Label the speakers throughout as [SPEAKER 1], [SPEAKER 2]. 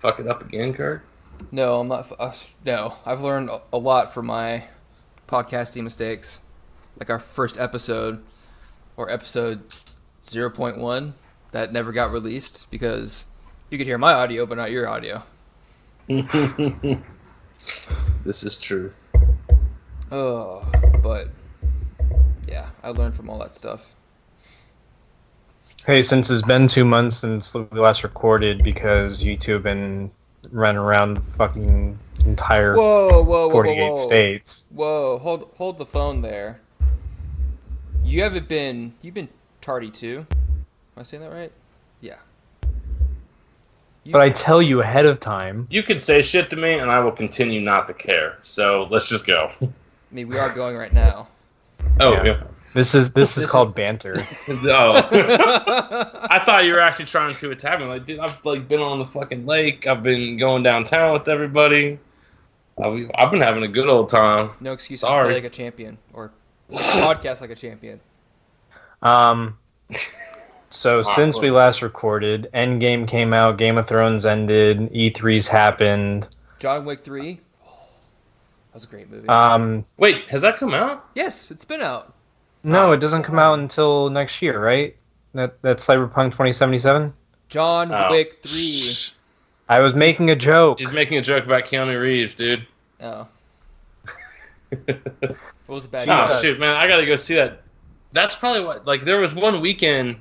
[SPEAKER 1] fuck it up again, Kurt?
[SPEAKER 2] No, I'm not. No, I've learned a lot from my podcasting mistakes. Like our first episode, or episode 0.1, that never got released because you could hear my audio but not your audio.
[SPEAKER 1] This is truth.
[SPEAKER 2] Oh, but yeah, I learned from all that stuff.
[SPEAKER 3] Hey, since it's been 2 months since we last recorded because YouTube been running around the fucking entire
[SPEAKER 2] Whoa,
[SPEAKER 3] 48 states.
[SPEAKER 2] Whoa, hold the phone there. You've been tardy too. Am I saying that right? Yeah.
[SPEAKER 3] But I tell you ahead of time.
[SPEAKER 1] You can say shit to me, and I will continue not to care. So let's just go.
[SPEAKER 2] I mean, we are going right now.
[SPEAKER 1] Oh,
[SPEAKER 3] Yeah.
[SPEAKER 1] yeah.
[SPEAKER 3] This is called banter.
[SPEAKER 1] No. I thought you were actually trying to attack me. Like, dude, I've been on the fucking lake. I've been going downtown with everybody. I've been having a good old time.
[SPEAKER 2] No excuses.
[SPEAKER 1] Sorry.
[SPEAKER 2] Play like a champion or podcast like a champion.
[SPEAKER 3] So since we last recorded, Endgame came out, Game of Thrones ended, E3's happened.
[SPEAKER 2] John Wick 3. That was a great movie.
[SPEAKER 1] Wait, has that come out?
[SPEAKER 2] Yes, it's been out.
[SPEAKER 3] No, it doesn't come out until next year, right? That's Cyberpunk 2077?
[SPEAKER 2] John
[SPEAKER 1] Oh.
[SPEAKER 2] Wick 3.
[SPEAKER 3] I was making a joke.
[SPEAKER 1] He's making a joke about Keanu Reeves, dude.
[SPEAKER 2] Oh. What was the bad
[SPEAKER 1] Oh,
[SPEAKER 2] news?
[SPEAKER 1] shoot, man. I gotta go see that. That's probably what... Like, there was one weekend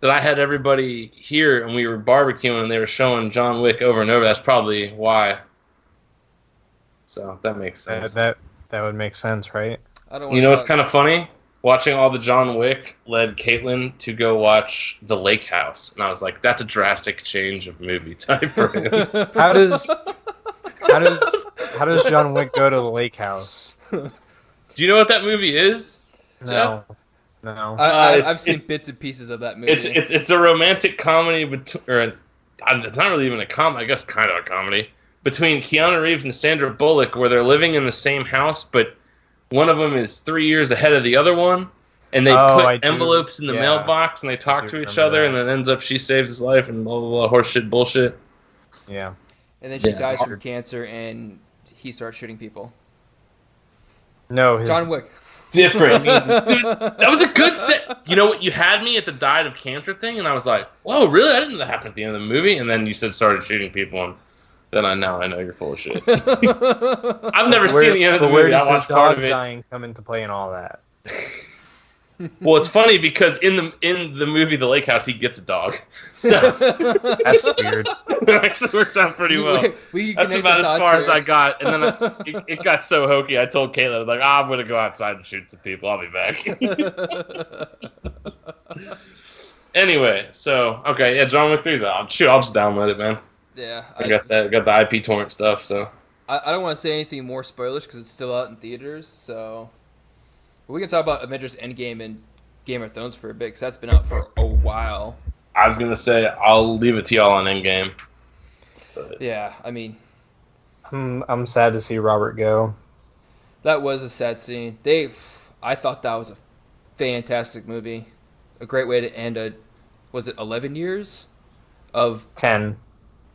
[SPEAKER 1] that I had everybody here, and we were barbecuing, and they were showing John Wick over and over. That's probably why. So, that makes sense.
[SPEAKER 3] That would make sense, right?
[SPEAKER 2] I don't
[SPEAKER 1] You know what's
[SPEAKER 2] talk-
[SPEAKER 1] kind of funny? Watching all the John Wick led Caitlin to go watch The Lake House. And I was like, that's a drastic change of movie type for him.
[SPEAKER 3] How does John Wick go to the lake house?
[SPEAKER 1] Do you know what that movie is?
[SPEAKER 3] No.
[SPEAKER 2] I've seen
[SPEAKER 1] it's-
[SPEAKER 2] bits and pieces of that movie.
[SPEAKER 1] It's a romantic comedy, it's not really even a comedy, I guess kind of a comedy, between Keanu Reeves and Sandra Bullock, where they're living in the same house, but one of them is 3 years ahead of the other one, and they put envelopes in the mailbox, and they talk to each other, and it ends up she saves his life, and blah, blah, blah, horse shit bullshit.
[SPEAKER 3] Yeah.
[SPEAKER 2] And then she dies from cancer, and he starts shooting people.
[SPEAKER 3] No,
[SPEAKER 2] John Wick.
[SPEAKER 1] Different. That was a good set. You know what? You had me at the died of cancer thing, and I was like, whoa, really? I didn't know that happened at the end of the movie. And then you said started shooting people, and then I know you're full of shit. I've never seen the end of the
[SPEAKER 3] where
[SPEAKER 1] movie. I
[SPEAKER 3] does
[SPEAKER 1] watched
[SPEAKER 3] his
[SPEAKER 1] part
[SPEAKER 3] dog
[SPEAKER 1] of it.
[SPEAKER 3] dying come into play and all that?
[SPEAKER 1] Well, it's funny because in the movie The Lake House, he gets a dog. So
[SPEAKER 3] That's weird.
[SPEAKER 1] that actually works out pretty well.
[SPEAKER 2] We
[SPEAKER 1] That's
[SPEAKER 2] connect
[SPEAKER 1] about
[SPEAKER 2] the
[SPEAKER 1] as
[SPEAKER 2] dots
[SPEAKER 1] far as
[SPEAKER 2] here.
[SPEAKER 1] I got. And then it got so hokey, I told Caitlin, I was like, I'm going to go outside and shoot some people. I'll be back. Anyway, so, okay, yeah, John Wick 3's out. Shoot, I'll just download it, man.
[SPEAKER 2] Yeah.
[SPEAKER 1] I got the IP torrent stuff, so.
[SPEAKER 2] I don't want to say anything more spoilers because it's still out in theaters, so... We can talk about Avengers Endgame and Game of Thrones for a bit, because that's been out for a while.
[SPEAKER 1] I was going to say, I'll leave it to y'all on Endgame. But
[SPEAKER 2] Yeah, I mean,
[SPEAKER 3] I'm sad to see Robert go.
[SPEAKER 2] that was a sad scene. I thought that was a fantastic movie. A great way to end was it 11 years? Of,
[SPEAKER 3] 10,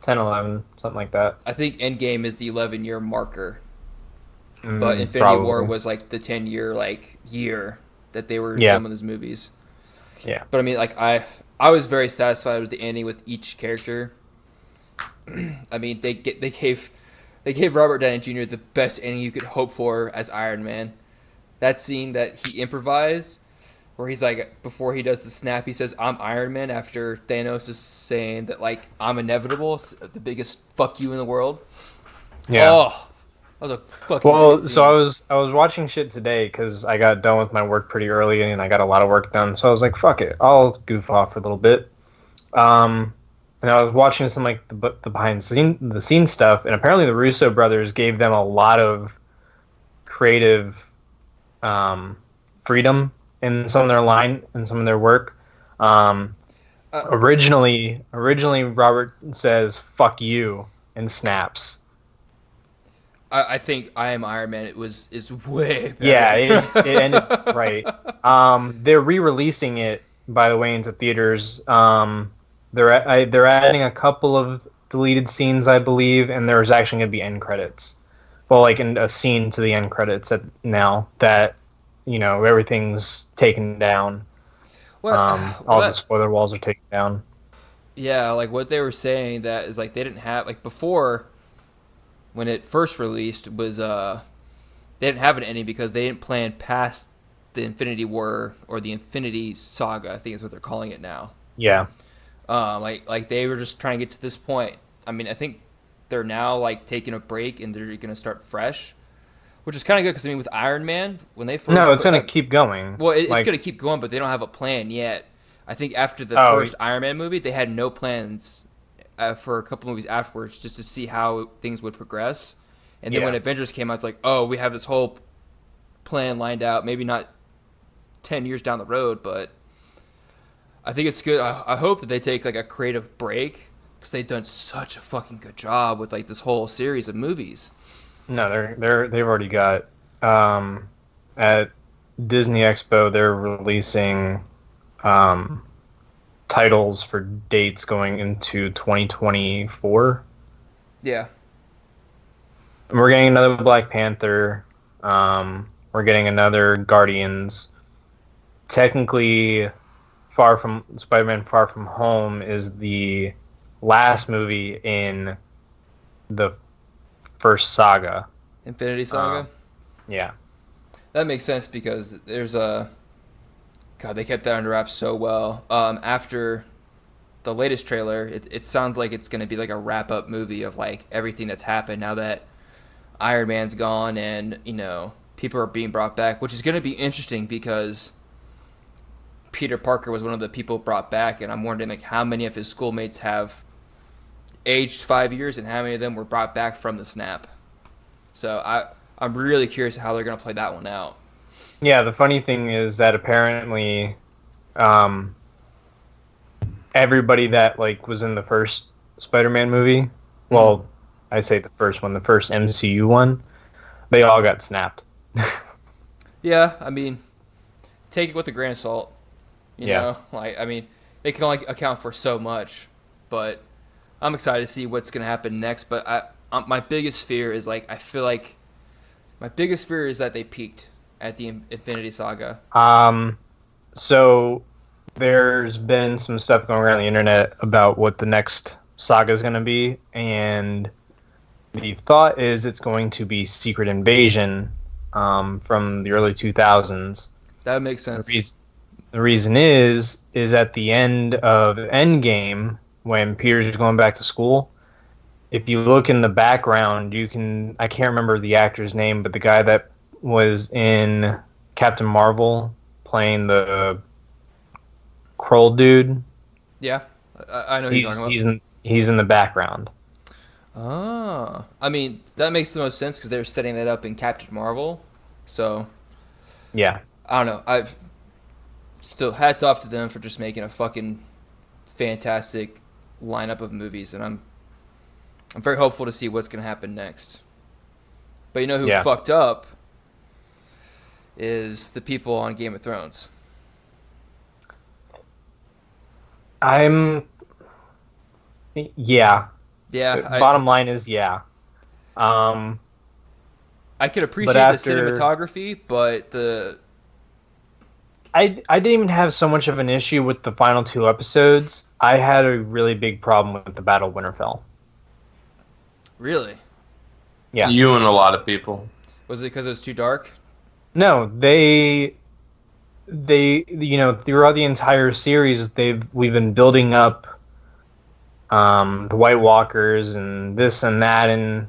[SPEAKER 3] 11, something like that.
[SPEAKER 2] I think Endgame is the 11-year marker.
[SPEAKER 3] Mm,
[SPEAKER 2] But Infinity
[SPEAKER 3] probably.
[SPEAKER 2] War was like the 10-year year that they were filming those movies.
[SPEAKER 3] Yeah.
[SPEAKER 2] But I mean, I was very satisfied with the ending with each character. I mean, they gave Robert Downey Jr. the best ending you could hope for as Iron Man. That scene that he improvised, where he's like, before he does the snap, he says, "I'm Iron Man," after Thanos is saying that I'm inevitable, the biggest fuck you in the world.
[SPEAKER 3] Yeah.
[SPEAKER 2] Oh, that was a fucking
[SPEAKER 3] Well,
[SPEAKER 2] great
[SPEAKER 3] so
[SPEAKER 2] scene.
[SPEAKER 3] I was watching shit today because I got done with my work pretty early and I got a lot of work done. So I was like, fuck it, I'll goof off for a little bit. And I was watching some the behind the scenes stuff, and apparently the Russo brothers gave them a lot of creative freedom in some of their work. Originally Robert says "fuck you" and snaps.
[SPEAKER 2] I think I Am Iron Man is way better.
[SPEAKER 3] Yeah, it ended right. They're re-releasing it, by the way, into theaters. They're adding a couple of deleted scenes, I believe, and there's actually going to be end credits. Well, like in a scene to the end credits now that everything's taken down.
[SPEAKER 2] Well,
[SPEAKER 3] All the spoiler walls are taken down.
[SPEAKER 2] yeah, like what they were saying that is like they didn't have like before when it first released was they didn't have an ending because they didn't plan past the Infinity War or the Infinity Saga, I think is what they're calling it now.
[SPEAKER 3] Yeah.
[SPEAKER 2] Like they were just trying to get to this point. I mean, I think they're now like taking a break and they're going to start fresh, which is kind of good because I mean, with Iron Man, when they first
[SPEAKER 3] no, it's going to keep going.
[SPEAKER 2] Well, it's going to keep going, but they don't have a plan yet. I think after the first Iron Man movie, they had no plans for a couple movies afterwards, just to see how things would progress. And then when Avengers came out, it's like, oh, we have this whole plan lined out. Maybe not 10 years down the road, but I think it's good. I hope that they take like a creative break because they've done such a fucking good job with like this whole series of movies.
[SPEAKER 3] No, they've already got at Disney Expo. They're releasing titles for dates going into 2024.
[SPEAKER 2] Yeah,
[SPEAKER 3] and we're getting another Black Panther. We're getting another Guardians. Technically, Spider-Man: Far From Home is the last movie in the first saga.
[SPEAKER 2] Infinity Saga?
[SPEAKER 3] Yeah.
[SPEAKER 2] That makes sense because there's a... God, they kept that under wraps so well. After the latest trailer, it sounds like it's going to be like a wrap-up movie of like everything that's happened now that Iron Man's gone and, people are being brought back, which is going to be interesting because Peter Parker was one of the people brought back, and I'm wondering like how many of his schoolmates have aged 5 years and how many of them were brought back from the snap. So I'm really curious how they're going to play that one out.
[SPEAKER 3] Yeah, the funny thing is that apparently everybody that like was in the first Spider-Man movie, well, I say the first one, the first MCU one, they all got snapped.
[SPEAKER 2] Yeah, I mean, take it with a grain of salt. You know, like I mean, they can only account for so much, but I'm excited to see what's going to happen next. But my biggest fear is like my biggest fear is that they peaked at the Infinity Saga.
[SPEAKER 3] So there's been some stuff going around the internet about what the next saga is going to be, and the thought is it's going to be Secret Invasion from the early 2000s.
[SPEAKER 2] That would make sense.
[SPEAKER 3] The reason is at the end of Endgame, when Peter's going back to school, if you look in the background, I can't remember the actor's name, but the guy that was in Captain Marvel playing the Kroll dude.
[SPEAKER 2] Yeah, I know who you're talking about.
[SPEAKER 3] He's in the background.
[SPEAKER 2] Oh, I mean, that makes the most sense because they were setting that up in Captain Marvel. So,
[SPEAKER 3] yeah.
[SPEAKER 2] I don't know. I've still hats off to them for just making a fucking fantastic lineup of movies, and I'm very hopeful to see what's going to happen next. But you know who fucked up is the people on Game of Thrones.
[SPEAKER 3] Yeah. Bottom line is
[SPEAKER 2] I could appreciate the cinematography, but
[SPEAKER 3] I didn't even have so much of an issue with the final 2 episodes. I had a really big problem with the Battle of Winterfell.
[SPEAKER 2] Really?
[SPEAKER 3] Yeah.
[SPEAKER 1] You and a lot of people.
[SPEAKER 2] Was it because it was too dark?
[SPEAKER 3] No, they throughout the entire series we've been building up the White Walkers and this and that, and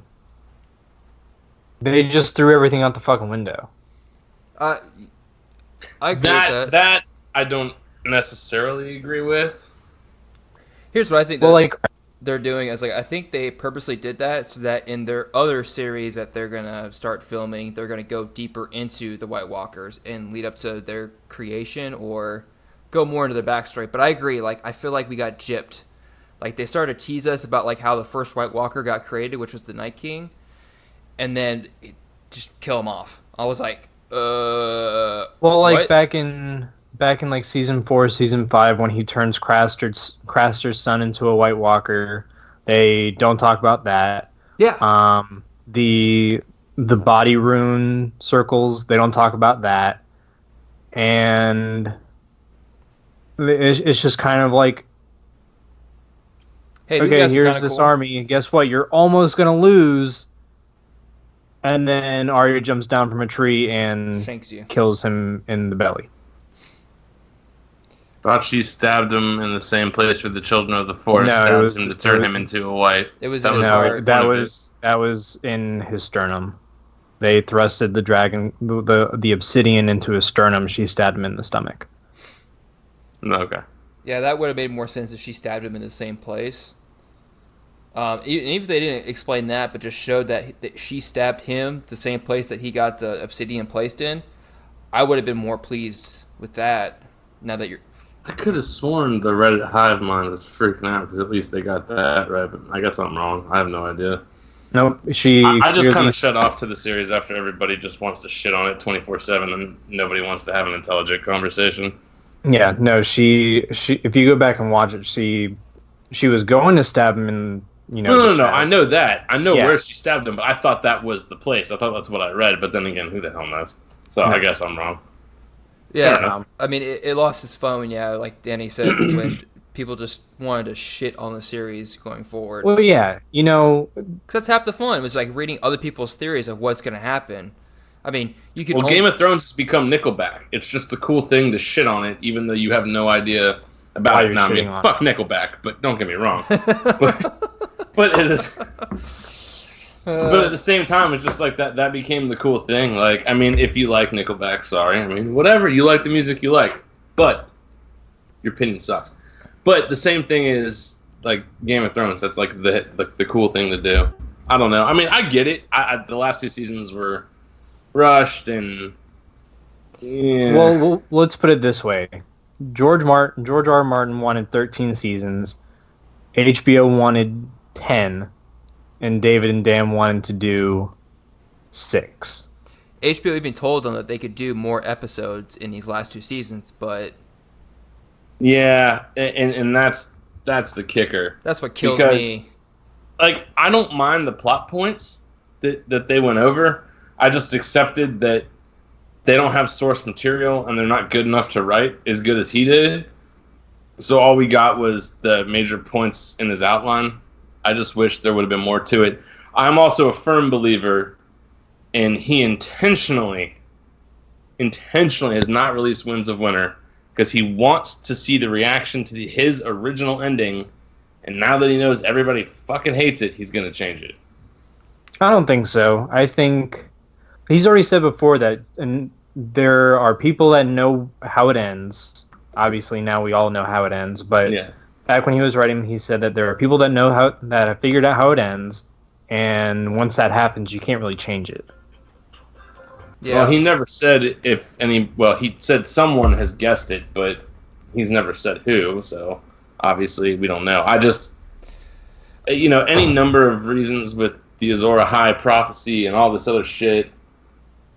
[SPEAKER 3] they just threw everything out the fucking window.
[SPEAKER 2] I agree with that.
[SPEAKER 1] That I don't necessarily agree with.
[SPEAKER 2] Here's what I think they're doing is I think they purposely did that so that in their other series that they're gonna start filming, they're gonna go deeper into the White Walkers and lead up to their creation or go more into their backstory. But I agree, I feel like we got gypped. They started to tease us about how the first White Walker got created, which was the Night King, and then just kill him off. I was like,
[SPEAKER 3] well,
[SPEAKER 2] what?
[SPEAKER 3] back in season 4, season 5, when he turns Craster's son into a White Walker, They don't talk about that.
[SPEAKER 2] Yeah.
[SPEAKER 3] The body rune circles, they don't talk about that. And it's just kind of like,
[SPEAKER 2] Hey, these
[SPEAKER 3] okay,
[SPEAKER 2] guys were kind
[SPEAKER 3] here's
[SPEAKER 2] of
[SPEAKER 3] this
[SPEAKER 2] cool.
[SPEAKER 3] army, and guess what? You're almost gonna lose. And then Arya jumps down from a tree and
[SPEAKER 2] Shanks you.
[SPEAKER 3] kills him in the belly.
[SPEAKER 1] Thought she stabbed him in the same place where the Children of the Forest
[SPEAKER 3] No,
[SPEAKER 1] stabbed him to turn him into a white.
[SPEAKER 2] It was
[SPEAKER 1] That
[SPEAKER 2] in
[SPEAKER 1] was
[SPEAKER 2] his
[SPEAKER 1] the
[SPEAKER 3] No,
[SPEAKER 1] whole
[SPEAKER 2] heart.
[SPEAKER 1] point of it.
[SPEAKER 3] that was in his sternum. They thrusted the dragon, the obsidian into his sternum. She stabbed him in the stomach.
[SPEAKER 1] Okay.
[SPEAKER 2] Yeah, that would have made more sense if she stabbed him in the same place. Even if they didn't explain that, but just showed that she stabbed him the same place that he got the obsidian placed in, I would have been more pleased with that. Now that you're,
[SPEAKER 1] I could have sworn the Reddit hive mind was freaking out because at least they got that right, but I guess I'm wrong. I have no idea.
[SPEAKER 3] Nope. She.
[SPEAKER 1] I just kind
[SPEAKER 3] clearly-
[SPEAKER 1] of shut off to the series after everybody just wants to shit on it 24/7 and nobody wants to have an intelligent conversation.
[SPEAKER 3] Yeah. No. She. If you go back and watch it, she was going to stab him in.
[SPEAKER 1] No.
[SPEAKER 3] the
[SPEAKER 1] I
[SPEAKER 3] chest.
[SPEAKER 1] know that. I know
[SPEAKER 3] Yeah.
[SPEAKER 1] where she stabbed him, but I thought that was the place. I thought that's what I read, but then again, who the hell knows? So I guess I'm wrong.
[SPEAKER 2] yeah,
[SPEAKER 3] enough.
[SPEAKER 2] I mean, it lost its phone. Yeah, like Danny said, when people just wanted to shit on the series going forward.
[SPEAKER 3] Well, yeah.
[SPEAKER 2] 'Cause that's half the fun. Was like reading other people's theories of what's going to happen. I mean, you could.
[SPEAKER 1] Well, Game of Thrones has become Nickelback. It's just the cool thing to shit on it, even though you have no idea
[SPEAKER 3] Why
[SPEAKER 1] about it.
[SPEAKER 3] you're
[SPEAKER 1] Now, I mean,
[SPEAKER 3] shitting on
[SPEAKER 1] fuck Nickelback, but don't get me wrong. But it is. But at the same time, it's just like that became the cool thing. Like, I mean, if you like Nickelback, sorry. I mean, whatever. You like the music you like. But your opinion sucks. But the same thing is, like, Game of Thrones. That's, like, the cool thing to do. I don't know. I mean, I get it. The last two seasons were rushed and... Yeah.
[SPEAKER 3] Well, let's put it this way: George R. R. Martin wanted 13 seasons, HBO wanted 10, and David and Dan wanted to do 6.
[SPEAKER 2] HBO even told them that they could do more episodes in these last two seasons, but
[SPEAKER 1] Yeah, and that's the kicker.
[SPEAKER 2] that's what kills
[SPEAKER 1] Because-
[SPEAKER 2] me.
[SPEAKER 1] Like, I don't mind the plot points that they went over. I just accepted that they don't have source material and they're not good enough to write as good as he did. So all we got was the major points in his outline. I just wish there would have been more to it. I'm also a firm believer in he intentionally has not released Winds of Winter because he wants to see the reaction to his original ending, and now that he knows everybody fucking hates it, he's going to change it.
[SPEAKER 3] I don't think so. I think he's already said before that, and there are people that know how it ends. Obviously, now we all know how it ends, but
[SPEAKER 1] Yeah.
[SPEAKER 3] back when he was writing, he said that there are people that know that have figured out how it ends, and once that happens, you can't really change it.
[SPEAKER 2] Yeah,
[SPEAKER 1] Well, he never said if any. Well, he said someone has guessed it, but he's never said who. So obviously, we don't know. I just, any number of reasons with the Azor Ahai prophecy and all this other shit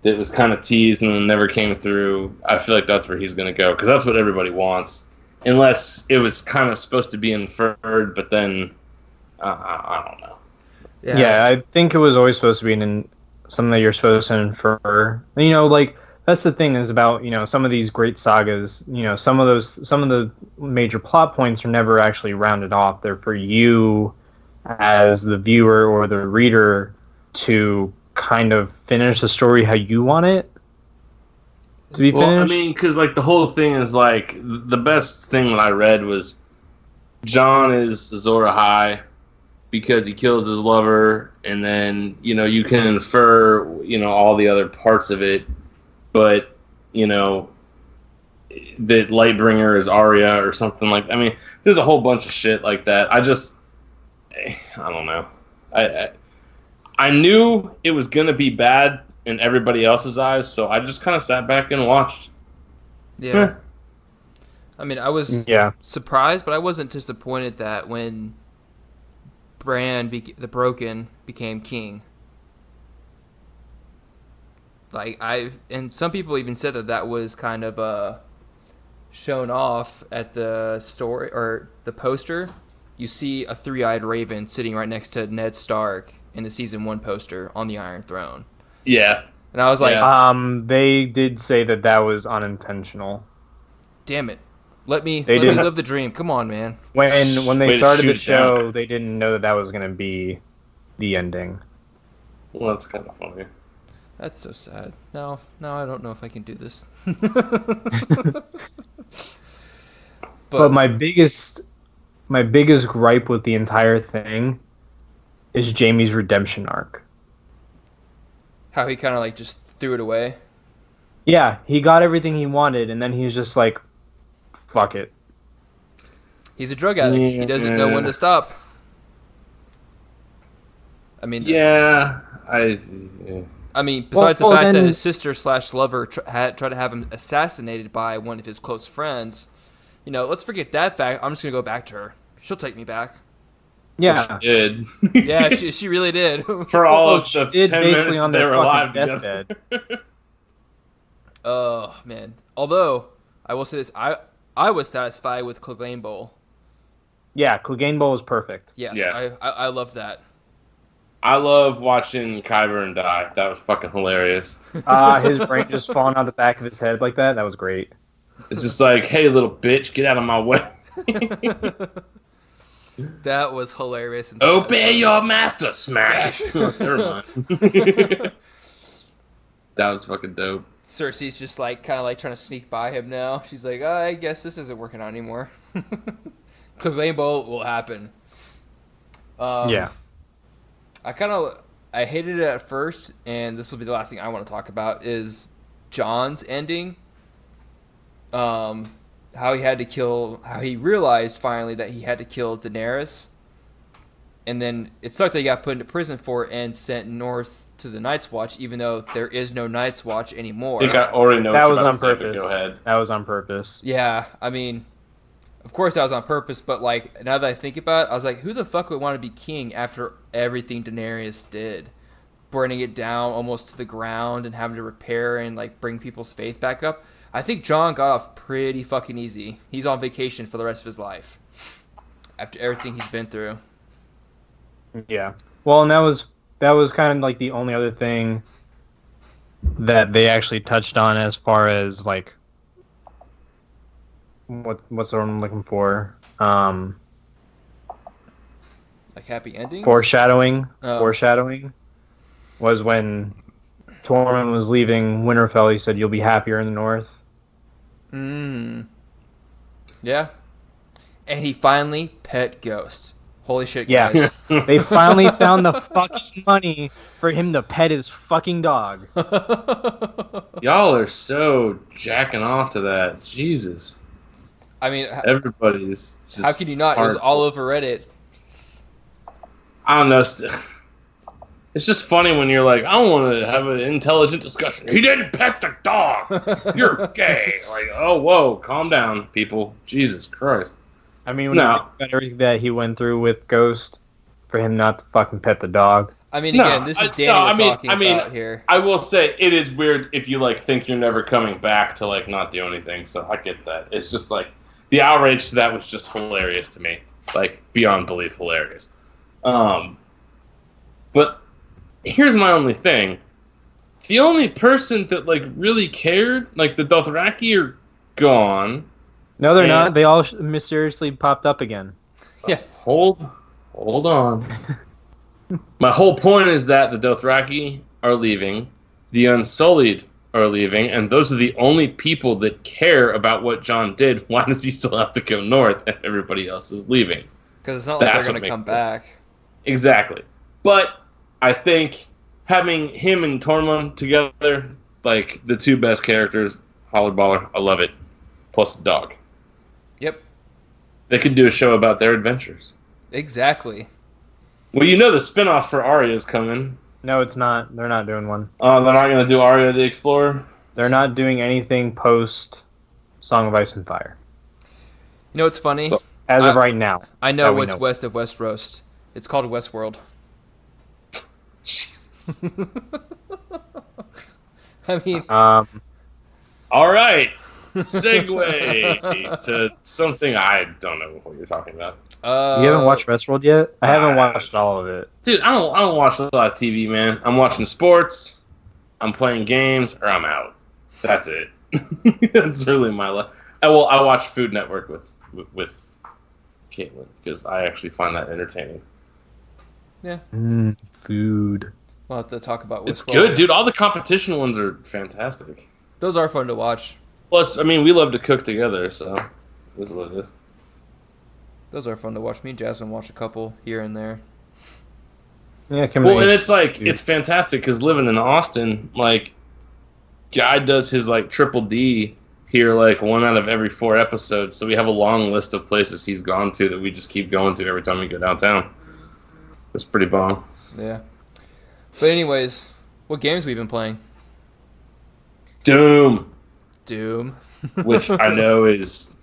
[SPEAKER 1] that was kind of teased and then never came through. I feel like that's where he's going to go because that's what everybody wants, unless it was kind of supposed to be inferred, but then I don't know.
[SPEAKER 3] Yeah, I think it was always supposed to be something that you're supposed to infer. Like that's the thing is about some of these great sagas. Some of the major plot points are never actually rounded off. They're for you as the viewer or the reader to kind of finish the story how you want it to be finished.
[SPEAKER 1] Well, I mean, because like the whole thing is like the best thing that I read was Jon is Azor Ahai because he kills his lover, and then you can infer all the other parts of it, but that Lightbringer is Arya or something like that. I mean, there's a whole bunch of shit like that. I don't know. I knew it was gonna be bad in everybody else's eyes, so I just kind of sat back and watched.
[SPEAKER 2] Yeah. I mean, I was
[SPEAKER 3] Yeah.
[SPEAKER 2] surprised, but I wasn't disappointed that when Bran, the Broken, became king. Like, and some people even said that was kind of shown off at the story or the poster you see a three-eyed raven sitting right next to Ned Stark in the season 1 poster on the Iron Throne.
[SPEAKER 1] Yeah.
[SPEAKER 2] And I was like,
[SPEAKER 3] They did say that was unintentional.
[SPEAKER 2] damn it. Let me live the dream. Come on, man.
[SPEAKER 3] When they
[SPEAKER 1] Way to
[SPEAKER 3] started the
[SPEAKER 1] shoot
[SPEAKER 3] show,
[SPEAKER 1] down.
[SPEAKER 3] they didn't know that was going to be the ending.
[SPEAKER 1] Well, that's kind of funny.
[SPEAKER 2] That's so sad. No, I don't know if I can do this.
[SPEAKER 3] But my biggest gripe with the entire thing is Jamie's redemption arc.
[SPEAKER 2] How he kind of like just threw it away.
[SPEAKER 3] Yeah, he got everything he wanted, and then he's just like, fuck it.
[SPEAKER 2] He's a drug addict. He doesn't know when to stop. I mean, I mean, besides the fact that his sister / lover tried to have him assassinated by one of his close friends, let's forget that fact. I'm just gonna go back to her. She'll take me back.
[SPEAKER 3] Yeah,
[SPEAKER 1] she did.
[SPEAKER 2] Yeah, she really did.
[SPEAKER 1] For all of the 10 minutes
[SPEAKER 3] on
[SPEAKER 1] they
[SPEAKER 3] their
[SPEAKER 1] were alive
[SPEAKER 3] deathbed.
[SPEAKER 2] Oh man! Although I will say this, I was satisfied with Clegane Bowl.
[SPEAKER 3] Yeah, Clegane Bowl was perfect.
[SPEAKER 2] Yes,
[SPEAKER 1] Yeah.
[SPEAKER 2] I love that.
[SPEAKER 1] I love watching Qyburn die. That was fucking hilarious.
[SPEAKER 3] His brain just falling out the back of his head like that. That was great.
[SPEAKER 1] It's just like, hey, little bitch, get out of my way.
[SPEAKER 2] That was hilarious. And
[SPEAKER 1] Obey your master, smash. Never mind. That was fucking dope.
[SPEAKER 2] Cersei's just like kind of like trying to sneak by him now. She's like, I guess this isn't working out anymore. Clegane Bowl will happen.
[SPEAKER 3] Yeah.
[SPEAKER 2] I hated it at first, and this will be the last thing I want to talk about, is Jon's ending. How he realized finally that he had to kill Daenerys. And then it sucked that he got put into prison for it and sent north to the Night's Watch, even though there is no Night's Watch anymore.
[SPEAKER 1] I think I already know
[SPEAKER 3] That
[SPEAKER 1] what
[SPEAKER 3] was
[SPEAKER 1] you're
[SPEAKER 3] on
[SPEAKER 1] about to say, but
[SPEAKER 3] purpose.
[SPEAKER 1] Go ahead.
[SPEAKER 3] That was on purpose.
[SPEAKER 2] Yeah, I mean, of course that was on purpose, but like now that I think about it, I was like, who the fuck would want to be king after everything Daenerys did? Burning it down almost to the ground and having to repair and like bring people's faith back up. I think Jon got off pretty fucking easy. He's on vacation for the rest of his life after everything he's been through.
[SPEAKER 3] Yeah. Well, and that was kind of like the only other thing that they actually touched on as far as like what's the word I'm looking for?
[SPEAKER 2] Like happy ending?
[SPEAKER 3] Foreshadowing.
[SPEAKER 2] Oh.
[SPEAKER 3] Foreshadowing was when Tormund was leaving Winterfell. He said, "You'll be happier in the north."
[SPEAKER 2] Yeah. And he finally pet Ghost. Holy shit,
[SPEAKER 3] Yeah.
[SPEAKER 2] guys.
[SPEAKER 3] They finally found the fucking money for him to pet his fucking dog.
[SPEAKER 1] Y'all are so jacking off to that. Jesus.
[SPEAKER 2] I mean,
[SPEAKER 1] Everybody's just
[SPEAKER 2] how can you not? It was all over Reddit.
[SPEAKER 1] I don't know. It's just funny when you're like, I want to have an intelligent discussion. He didn't pet the dog. You're gay. Like, oh, whoa, calm down, people. Jesus Christ.
[SPEAKER 3] I mean, when you think about everything that he went through with Ghost, for him not to fucking pet the dog.
[SPEAKER 2] I mean, again, this is Danny talking about here.
[SPEAKER 1] I will say it is weird if you like think you're never coming back to like not do anything. So I get that. It's just like the outrage to that was just hilarious to me, like beyond belief hilarious. But here's my only thing: the only person that like really cared, like the Dothraki, are gone.
[SPEAKER 3] No, they're not. They all mysteriously popped up again.
[SPEAKER 2] Yeah.
[SPEAKER 1] Hold on. My whole point is that the Dothraki are leaving, the Unsullied are leaving, and those are the only people that care about what Jon did. Why does he still have to go north and everybody else is leaving?
[SPEAKER 2] Because it's not like they're going to come back.
[SPEAKER 1] Exactly. But I think having him and Tormund together, like the two best characters, Holler Baller, I love it. Plus the dog.
[SPEAKER 2] Yep.
[SPEAKER 1] They could do a show about their adventures.
[SPEAKER 2] Exactly.
[SPEAKER 1] Well, you know the spinoff for Arya is coming.
[SPEAKER 3] No, it's not. They're not doing one.
[SPEAKER 1] They're not going to do Arya the Explorer?
[SPEAKER 3] They're not doing anything post Song of Ice and Fire.
[SPEAKER 2] You know what's funny?
[SPEAKER 3] So, as of right now.
[SPEAKER 2] I know what's west of Westeros. It's called Westworld.
[SPEAKER 1] Jesus.
[SPEAKER 2] I mean...
[SPEAKER 1] All right. segue to something I don't know what you're talking about.
[SPEAKER 3] You haven't watched Westworld yet? I haven't watched all of it.
[SPEAKER 1] Dude, I don't watch a lot of TV, man. I'm watching sports, I'm playing games, or I'm out. That's it. That's really my life. I watch Food Network with Caitlin because I actually find that entertaining.
[SPEAKER 2] Yeah.
[SPEAKER 3] Food.
[SPEAKER 2] We'll have to talk about
[SPEAKER 1] It's good, dude. All the competition ones are fantastic.
[SPEAKER 2] Those are fun to watch.
[SPEAKER 1] Plus, I mean, we love to cook together, so this is what it is.
[SPEAKER 2] Those are fun to watch. Me and Jasmine watch a couple here and there.
[SPEAKER 3] Yeah,
[SPEAKER 1] well, and it's like it's fantastic because living in Austin, like, Guy does his like triple D here, like 1 out of every 4 episodes. So we have a long list of places he's gone to that we just keep going to every time we go downtown. It's pretty bomb.
[SPEAKER 2] Yeah. But anyways, what games we been playing?
[SPEAKER 1] Doom, which I know is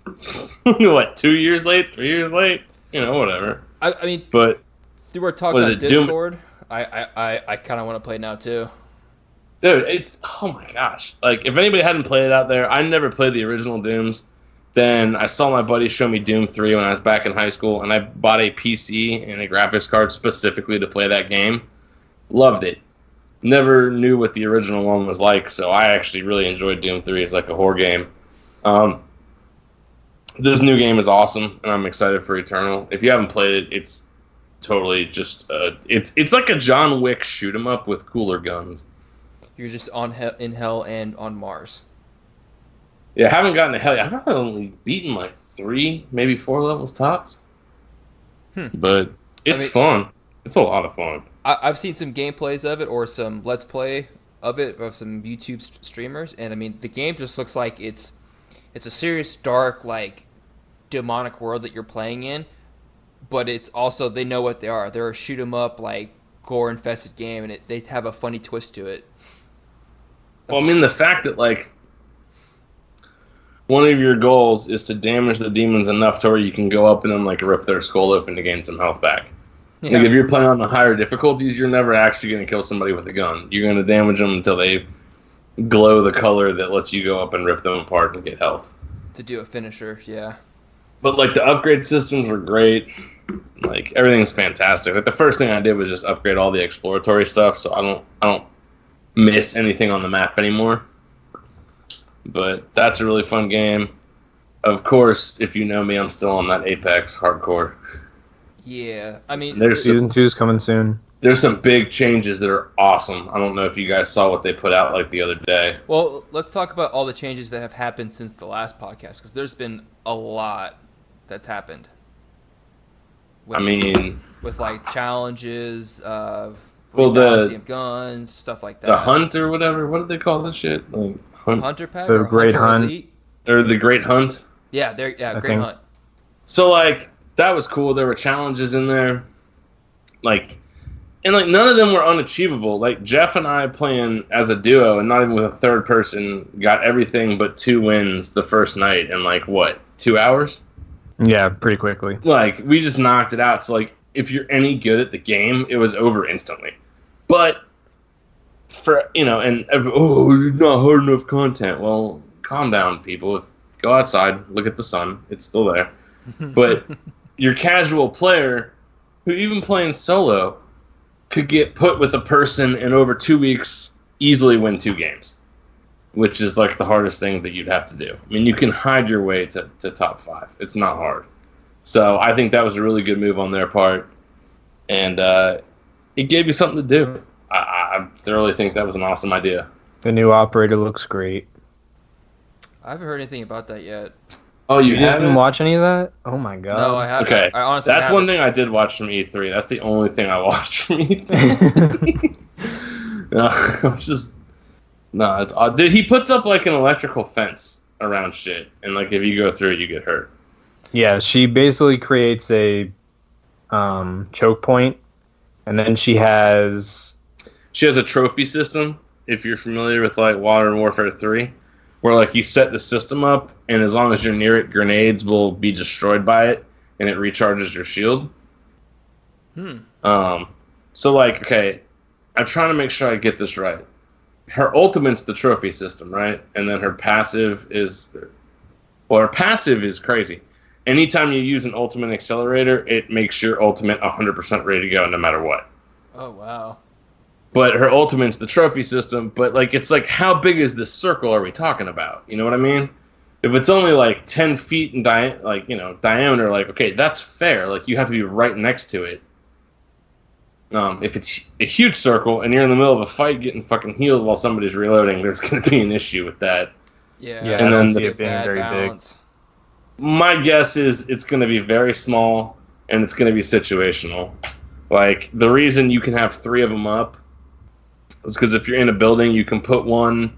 [SPEAKER 1] what 2 years late, 3 years late, whatever.
[SPEAKER 2] I mean,
[SPEAKER 1] but
[SPEAKER 2] through our talks on Discord, I kind of want to play now too.
[SPEAKER 1] Dude, it's oh my gosh! Like if anybody hadn't played it out there, I never played the original Dooms. Then I saw my buddy show me Doom 3 when I was back in high school, and I bought a PC and a graphics card specifically to play that game. Loved it. Never knew what the original one was like, so I actually really enjoyed Doom 3. It's like a horror game. This new game is awesome, and I'm excited for Eternal. If you haven't played it, it's totally just it's like a John Wick shoot 'em up with cooler guns.
[SPEAKER 2] You're just in hell and on Mars.
[SPEAKER 1] Yeah, I haven't gotten to hell yet. I've probably only beaten like 3, maybe 4 levels tops. But it's fun. It's a lot of fun.
[SPEAKER 2] I've seen some gameplays of it or some Let's Play of it of some YouTube streamers, and I mean the game just looks like it's a serious, dark, like demonic world that you're playing in, but it's also they know what they are. They're a shoot 'em up, like gore infested game, and they have a funny twist to it.
[SPEAKER 1] Well, I mean the fact that like one of your goals is to damage the demons enough to where you can go up and then like rip their skull open to gain some health back.
[SPEAKER 2] Yeah.
[SPEAKER 1] Like if you're playing on the higher difficulties, you're never actually going to kill somebody with a gun. You're going to damage them until they glow the color that lets you go up and rip them apart and get health.
[SPEAKER 2] To do a finisher, yeah.
[SPEAKER 1] But like the upgrade systems were great. Like everything's fantastic. Like the first thing I did was just upgrade all the exploratory stuff, so I don't miss anything on the map anymore. But that's a really fun game. Of course, if you know me, I'm still on that Apex hardcore.
[SPEAKER 2] Yeah, I mean,
[SPEAKER 3] Season 2 is coming soon.
[SPEAKER 1] There's some big changes that are awesome. I don't know if you guys saw what they put out like the other day.
[SPEAKER 2] Well, let's talk about all the changes that have happened since the last podcast, because there's been a lot that's happened. With like challenges, rebalancing of guns, stuff like that.
[SPEAKER 1] The hunt or whatever. What do they call this shit? Like
[SPEAKER 2] Hunter pack?
[SPEAKER 3] The Great Hunt.
[SPEAKER 2] Elite?
[SPEAKER 1] Or the Great Hunt?
[SPEAKER 2] Yeah, Great Hunt.
[SPEAKER 1] So like that was cool. There were challenges in there. Like none of them were unachievable. Like Jeff and I playing as a duo and not even with a third person got everything but 2 wins the first night in like what, 2 hours?
[SPEAKER 3] Yeah, pretty quickly.
[SPEAKER 1] Like we just knocked it out. So like if you're any good at the game, it was over instantly. But for you're not hard enough content. Well, calm down, people. Go outside, look at the sun. It's still there. But your casual player, who even playing solo, could get put with a person in over 2 weeks, easily win 2 games, which is like the hardest thing that you'd have to do. I mean, you can hide your way to top 5. It's not hard. So I think that was a really good move on their part, and it gave you something to do. I thoroughly think that was an awesome idea.
[SPEAKER 3] The new operator looks great.
[SPEAKER 2] I haven't heard anything about that yet.
[SPEAKER 1] Oh, you
[SPEAKER 3] didn't watch any of that? Oh my god.
[SPEAKER 2] No, I haven't.
[SPEAKER 1] Okay,
[SPEAKER 2] I honestly
[SPEAKER 1] that's
[SPEAKER 2] haven't.
[SPEAKER 1] one thing I did watch from E3. That's the only thing I watched from E3. It's odd. Dude, he puts up like an electrical fence around shit, and like if you go through it, you get hurt.
[SPEAKER 3] Yeah, she basically creates a choke point, and then she has
[SPEAKER 1] a trophy system. If you're familiar with like Modern Warfare 3, where like you set the system up, and as long as you're near it, grenades will be destroyed by it, and it recharges your shield. So like, okay, I'm trying to make sure I get this right. Her ultimate's the trophy system, right? And then her passive is Or passive is crazy. Anytime you use an ultimate accelerator, it makes your ultimate 100% ready to go no matter what.
[SPEAKER 2] Oh, wow.
[SPEAKER 1] But her ultimate's the trophy system, but like it's like how big is this circle are we talking about? You know what I mean? If it's only like 10 feet in diameter, like okay, that's fair. Like you have to be right next to it. If it's a huge circle and you're in the middle of a fight getting fucking healed while somebody's reloading, there's going to be an issue with that.
[SPEAKER 2] Yeah,
[SPEAKER 3] Yeah,
[SPEAKER 1] and
[SPEAKER 3] I don't
[SPEAKER 1] then
[SPEAKER 3] see it being very big.
[SPEAKER 1] My guess is it's going to be very small and it's going to be situational. Like the reason you can have 3 of them up is because if you're in a building, you can put one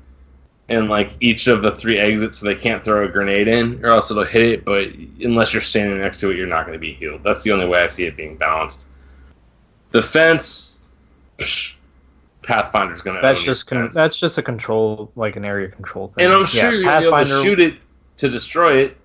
[SPEAKER 1] in like each of the 3 exits so they can't throw a grenade in, or else it'll hit it. But unless you're standing next to it, you're not going to be healed. That's the only way I see it being balanced. The fence, Pathfinder's going to.
[SPEAKER 3] That's just a control, like an area control thing.
[SPEAKER 1] And I'm sure you're going to be able to shoot it to destroy it.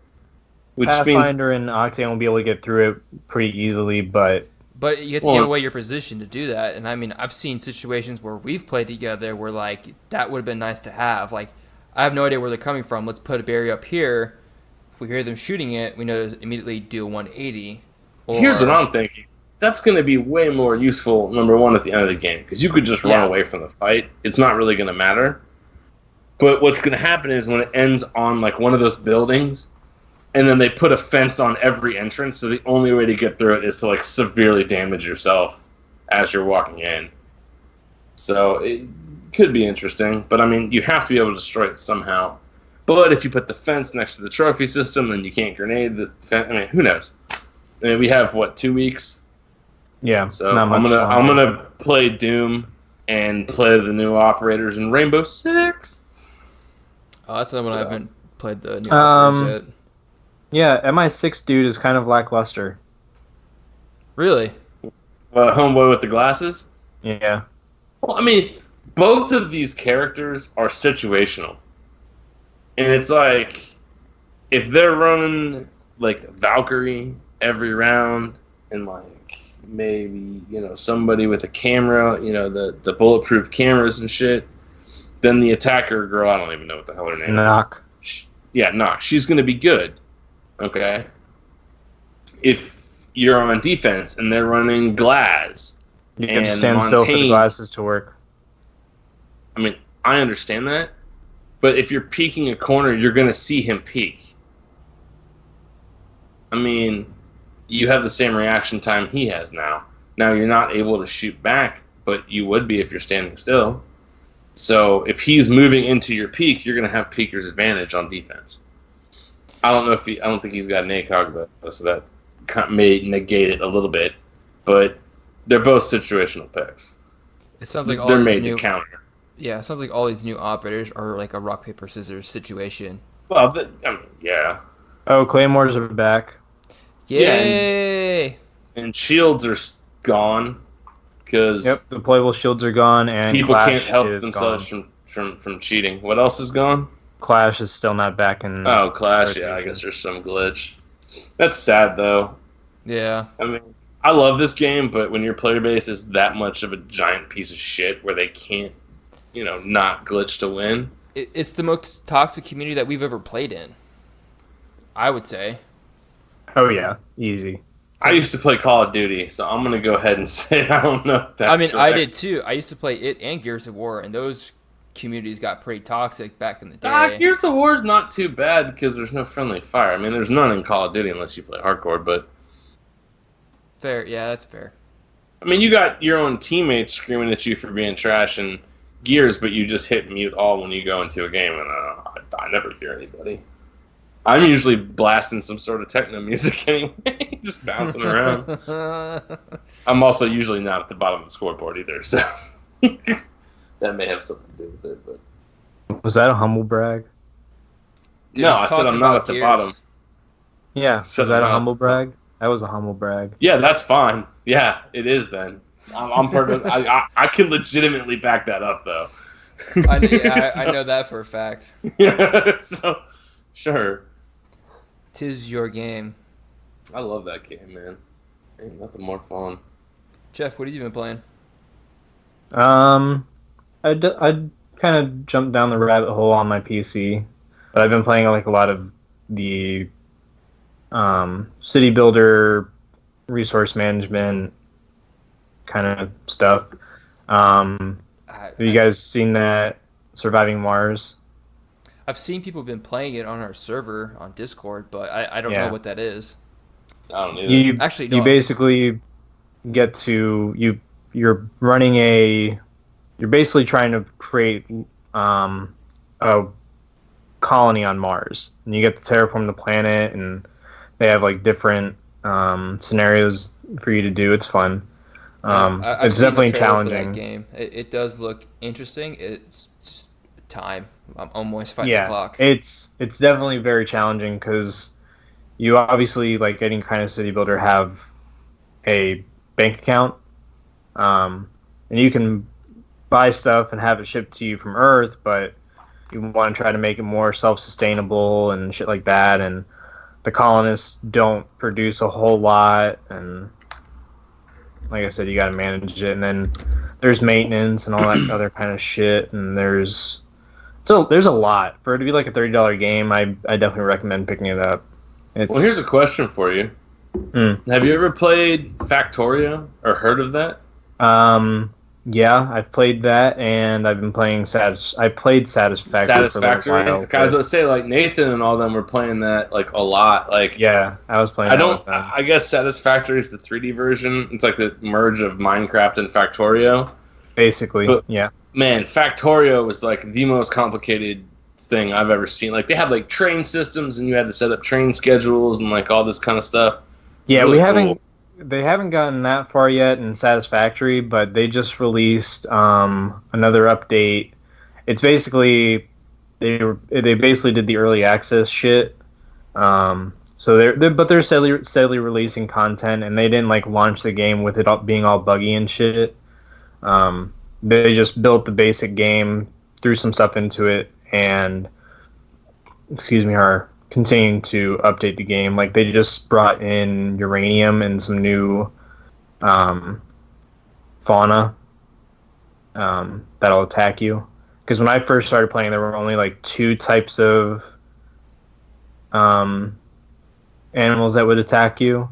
[SPEAKER 1] Which
[SPEAKER 3] Pathfinder and Octane will be able to get through it pretty easily, but
[SPEAKER 2] you have to give away your position to do that. And I mean, I've seen situations where we've played together where like that would have been nice to have. Like, I have no idea where they're coming from. Let's put a barrier up here. If we hear them shooting it, we know to immediately do a 180.
[SPEAKER 1] Here's what I'm thinking. That's going to be way more useful, number one, at the end of the game. Because you could just run away from the fight. It's not really going to matter. But what's going to happen is when it ends on like one of those buildings, and then they put a fence on every entrance, so the only way to get through it is to like severely damage yourself as you're walking in. So it could be interesting, but I mean, you have to be able to destroy it somehow. But if you put the fence next to the trophy system, then you can't grenade the fence. I mean, who knows? I mean, we have what, 2 weeks?
[SPEAKER 3] Yeah.
[SPEAKER 1] So I'm gonna play Doom and play the new operators in Rainbow Six.
[SPEAKER 2] Oh, that's the one I haven't played the new operators yet.
[SPEAKER 3] Yeah, MI6 dude is kind of lackluster.
[SPEAKER 2] Really?
[SPEAKER 1] Homeboy with the glasses?
[SPEAKER 3] Yeah.
[SPEAKER 1] Well, I mean, both of these characters are situational. And it's like, if they're running, like, Valkyrie every round, and, like, maybe, somebody with a camera, the bulletproof cameras and shit, then the attacker girl, I don't even know what the hell her name is. Knock. She's going to be good. Okay. If you're on defense and they're running Glass,
[SPEAKER 3] you can stand still for the glasses to work.
[SPEAKER 1] I mean, I understand that, but if you're peeking a corner, you're going to see him peek. I mean, you have the same reaction time he has now. Now you're not able to shoot back, but you would be if you're standing still. So if he's moving into your peek, you're going to have peeker's advantage on defense. I don't think he's got an ACOG though, so that may negate it a little bit. But they're both situational picks.
[SPEAKER 2] It sounds like
[SPEAKER 1] they're made to counter.
[SPEAKER 2] Yeah, it sounds like all these new operators are like a rock paper scissors situation.
[SPEAKER 1] Well, yeah.
[SPEAKER 3] Oh, Claymores are back.
[SPEAKER 2] Yay!
[SPEAKER 1] Yeah, and shields are gone because
[SPEAKER 3] the playable shields are gone, and
[SPEAKER 1] people
[SPEAKER 3] Clash
[SPEAKER 1] can't help themselves from cheating. What else is gone?
[SPEAKER 3] Clash is still not back in.
[SPEAKER 1] Oh, Clash. Yeah, I guess there's some glitch. That's sad though.
[SPEAKER 2] Yeah.
[SPEAKER 1] I mean, I love this game, but when your player base is that much of a giant piece of shit where they can't, not glitch to win.
[SPEAKER 2] It's the most toxic community that we've ever played in, I would say.
[SPEAKER 3] Oh, yeah. Easy.
[SPEAKER 1] I used to play Call of Duty, so I'm going to go ahead and say I don't know if that's correct.
[SPEAKER 2] I did too. I used to play it and Gears of War, and those communities got pretty toxic back in the day.
[SPEAKER 1] Gears of War is not too bad because there's no friendly fire. I mean, there's none in Call of Duty unless you play hardcore, but...
[SPEAKER 2] Fair. Yeah, that's fair.
[SPEAKER 1] I mean, you got your own teammates screaming at you for being trash in Gears, but you just hit mute all when you go into a game, and I never hear anybody. I'm usually blasting some sort of techno music anyway, just bouncing around. I'm also usually not at the bottom of the scoreboard either, so that may have something to do with it. But
[SPEAKER 3] was that a humble brag?
[SPEAKER 2] Dude,
[SPEAKER 1] no, I said I'm not at the bottom.
[SPEAKER 3] Yeah, was that a humble brag? That was a humble brag.
[SPEAKER 1] Yeah, that's fine. Yeah, it is then. I'm perfect. I can legitimately back that up though.
[SPEAKER 2] I know that for a fact.
[SPEAKER 1] Yeah, so sure.
[SPEAKER 2] 'Tis your game.
[SPEAKER 1] I love that game, man. Ain't nothing more fun.
[SPEAKER 2] Jeff, what have you been playing?
[SPEAKER 3] I'd kind of jumped down the rabbit hole on my PC, but I've been playing like a lot of the city builder, resource management kind of stuff. Have you guys seen that Surviving Mars?
[SPEAKER 2] I've seen people have been playing it on our server on Discord, but I don't know
[SPEAKER 3] Yeah.
[SPEAKER 2] what that is.
[SPEAKER 1] I don't either.
[SPEAKER 3] You
[SPEAKER 2] Actually,
[SPEAKER 3] you
[SPEAKER 2] no.
[SPEAKER 3] basically get to you're running you're basically trying to create a colony on Mars, and you get to terraform the planet, and they have like different scenarios for you to do. It's fun.
[SPEAKER 2] I've
[SPEAKER 3] It's
[SPEAKER 2] seen the
[SPEAKER 3] definitely
[SPEAKER 2] trailer for that
[SPEAKER 3] challenging.
[SPEAKER 2] game. It does look interesting. It's just time. I'm almost fighting the
[SPEAKER 3] Yeah,
[SPEAKER 2] clock.
[SPEAKER 3] it's definitely very challenging because you obviously, like any kind of city builder, have a bank account, and you can buy stuff and have it shipped to you from Earth, but you want to try to make it more self-sustainable and shit like that. And the colonists don't produce a whole lot, and like I said, you got to manage it. And then there's maintenance and all that other kind of shit. And there's a lot for it to be like a $30 game. I definitely recommend picking it up.
[SPEAKER 1] Well, here's a question for you. Have you ever played Factorio or heard of that?
[SPEAKER 3] Yeah, I've played that, and I've been playing I played Satisfactory.
[SPEAKER 1] Satisfactory.
[SPEAKER 3] For a little while,
[SPEAKER 1] I was gonna say, like, Nathan and all them were playing that like a lot. Like,
[SPEAKER 3] yeah, I was playing.
[SPEAKER 1] I guess Satisfactory is the 3D version. It's like the merge of Minecraft and Factorio.
[SPEAKER 3] Basically,
[SPEAKER 1] but,
[SPEAKER 3] yeah.
[SPEAKER 1] Man, Factorio was like the most complicated thing I've ever seen. Like, they had like train systems, and you had to set up train schedules and like all this kind of stuff.
[SPEAKER 3] Yeah,
[SPEAKER 1] really
[SPEAKER 3] we haven't.
[SPEAKER 1] Cool.
[SPEAKER 3] They haven't gotten that far yet in Satisfactory, but they just released another update. It's basically they basically did the early access shit. So they're steadily releasing content, and they didn't like launch the game with it being all buggy and shit. They just built the basic game, threw some stuff into it, and are continuing to update the game. Like, they just brought in uranium and some new fauna that'll attack you. Because when I first started playing, there were only like 2 types of animals that would attack you,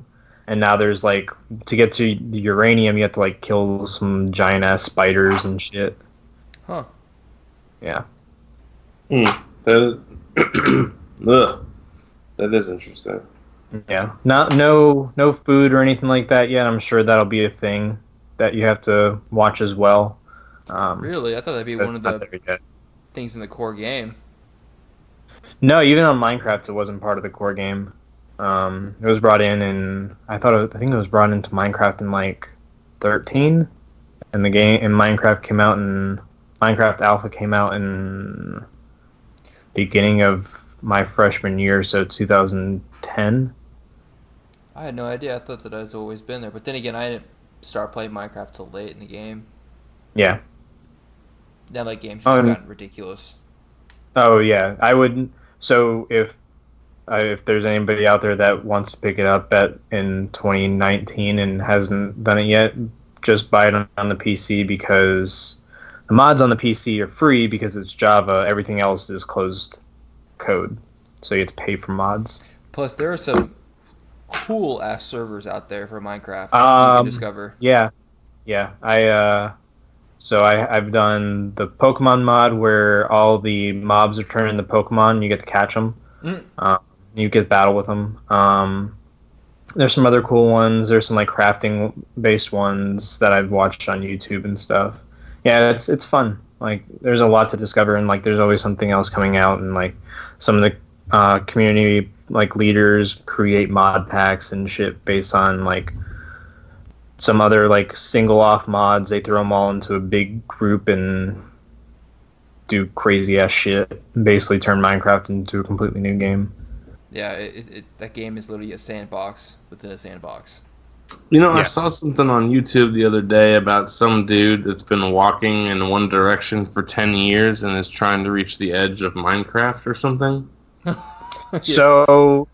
[SPEAKER 3] and now there's like, to get to the uranium, you have to like kill some giant ass spiders and shit.
[SPEAKER 2] Huh.
[SPEAKER 3] Yeah.
[SPEAKER 1] Ugh. That is interesting.
[SPEAKER 3] Yeah. No food or anything like that yet. I'm sure that'll be a thing that you have to watch as well.
[SPEAKER 2] Really? I thought that'd be one of the things in the core game.
[SPEAKER 3] No, even on Minecraft, it wasn't part of the core game. It was brought in, I think it was brought into Minecraft in like 13, and Minecraft Alpha came out in beginning of my freshman year, so 2010.
[SPEAKER 2] I had no idea. I thought that it's always been there, but then again, I didn't start playing Minecraft till late in the game.
[SPEAKER 3] Yeah.
[SPEAKER 2] Now that game's just gotten ridiculous.
[SPEAKER 3] Oh yeah, I would. So if there's anybody out there that wants to pick it up in 2019 and hasn't done it yet, just buy it on the PC, because the mods on the PC are free because it's Java. Everything else is closed code, so you have to pay for mods.
[SPEAKER 2] Plus, there are some cool ass servers out there for Minecraft you can discover.
[SPEAKER 3] Yeah. I've done the Pokemon mod where all the mobs are turned into Pokemon. You get to catch them. You get to battle with them. There's some other cool ones. There's some like crafting based ones that I've watched on YouTube and stuff. Yeah, it's fun. Like, there's a lot to discover, and like there's always something else coming out, and like some of the community like leaders create mod packs and shit based on like some other like single off mods. They throw them all into a big group and do crazy ass shit. Basically turn Minecraft into a completely new game.
[SPEAKER 2] Yeah, that game is literally a sandbox within a sandbox.
[SPEAKER 1] You know, I saw something on YouTube the other day about some dude that's been walking in one direction for 10 years and is trying to reach the edge of Minecraft or something.
[SPEAKER 3] So,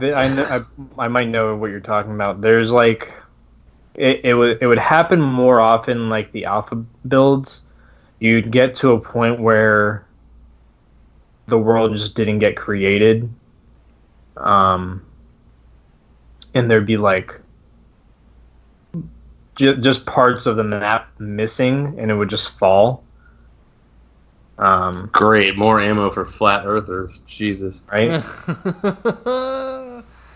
[SPEAKER 3] I might know what you're talking about. There's like, it would happen more often like the alpha builds. You'd get to a point where the world just didn't get created, um, and there'd be like just parts of the map missing, and it would just fall.
[SPEAKER 1] Great, more ammo for flat earthers. Jesus.
[SPEAKER 3] Right?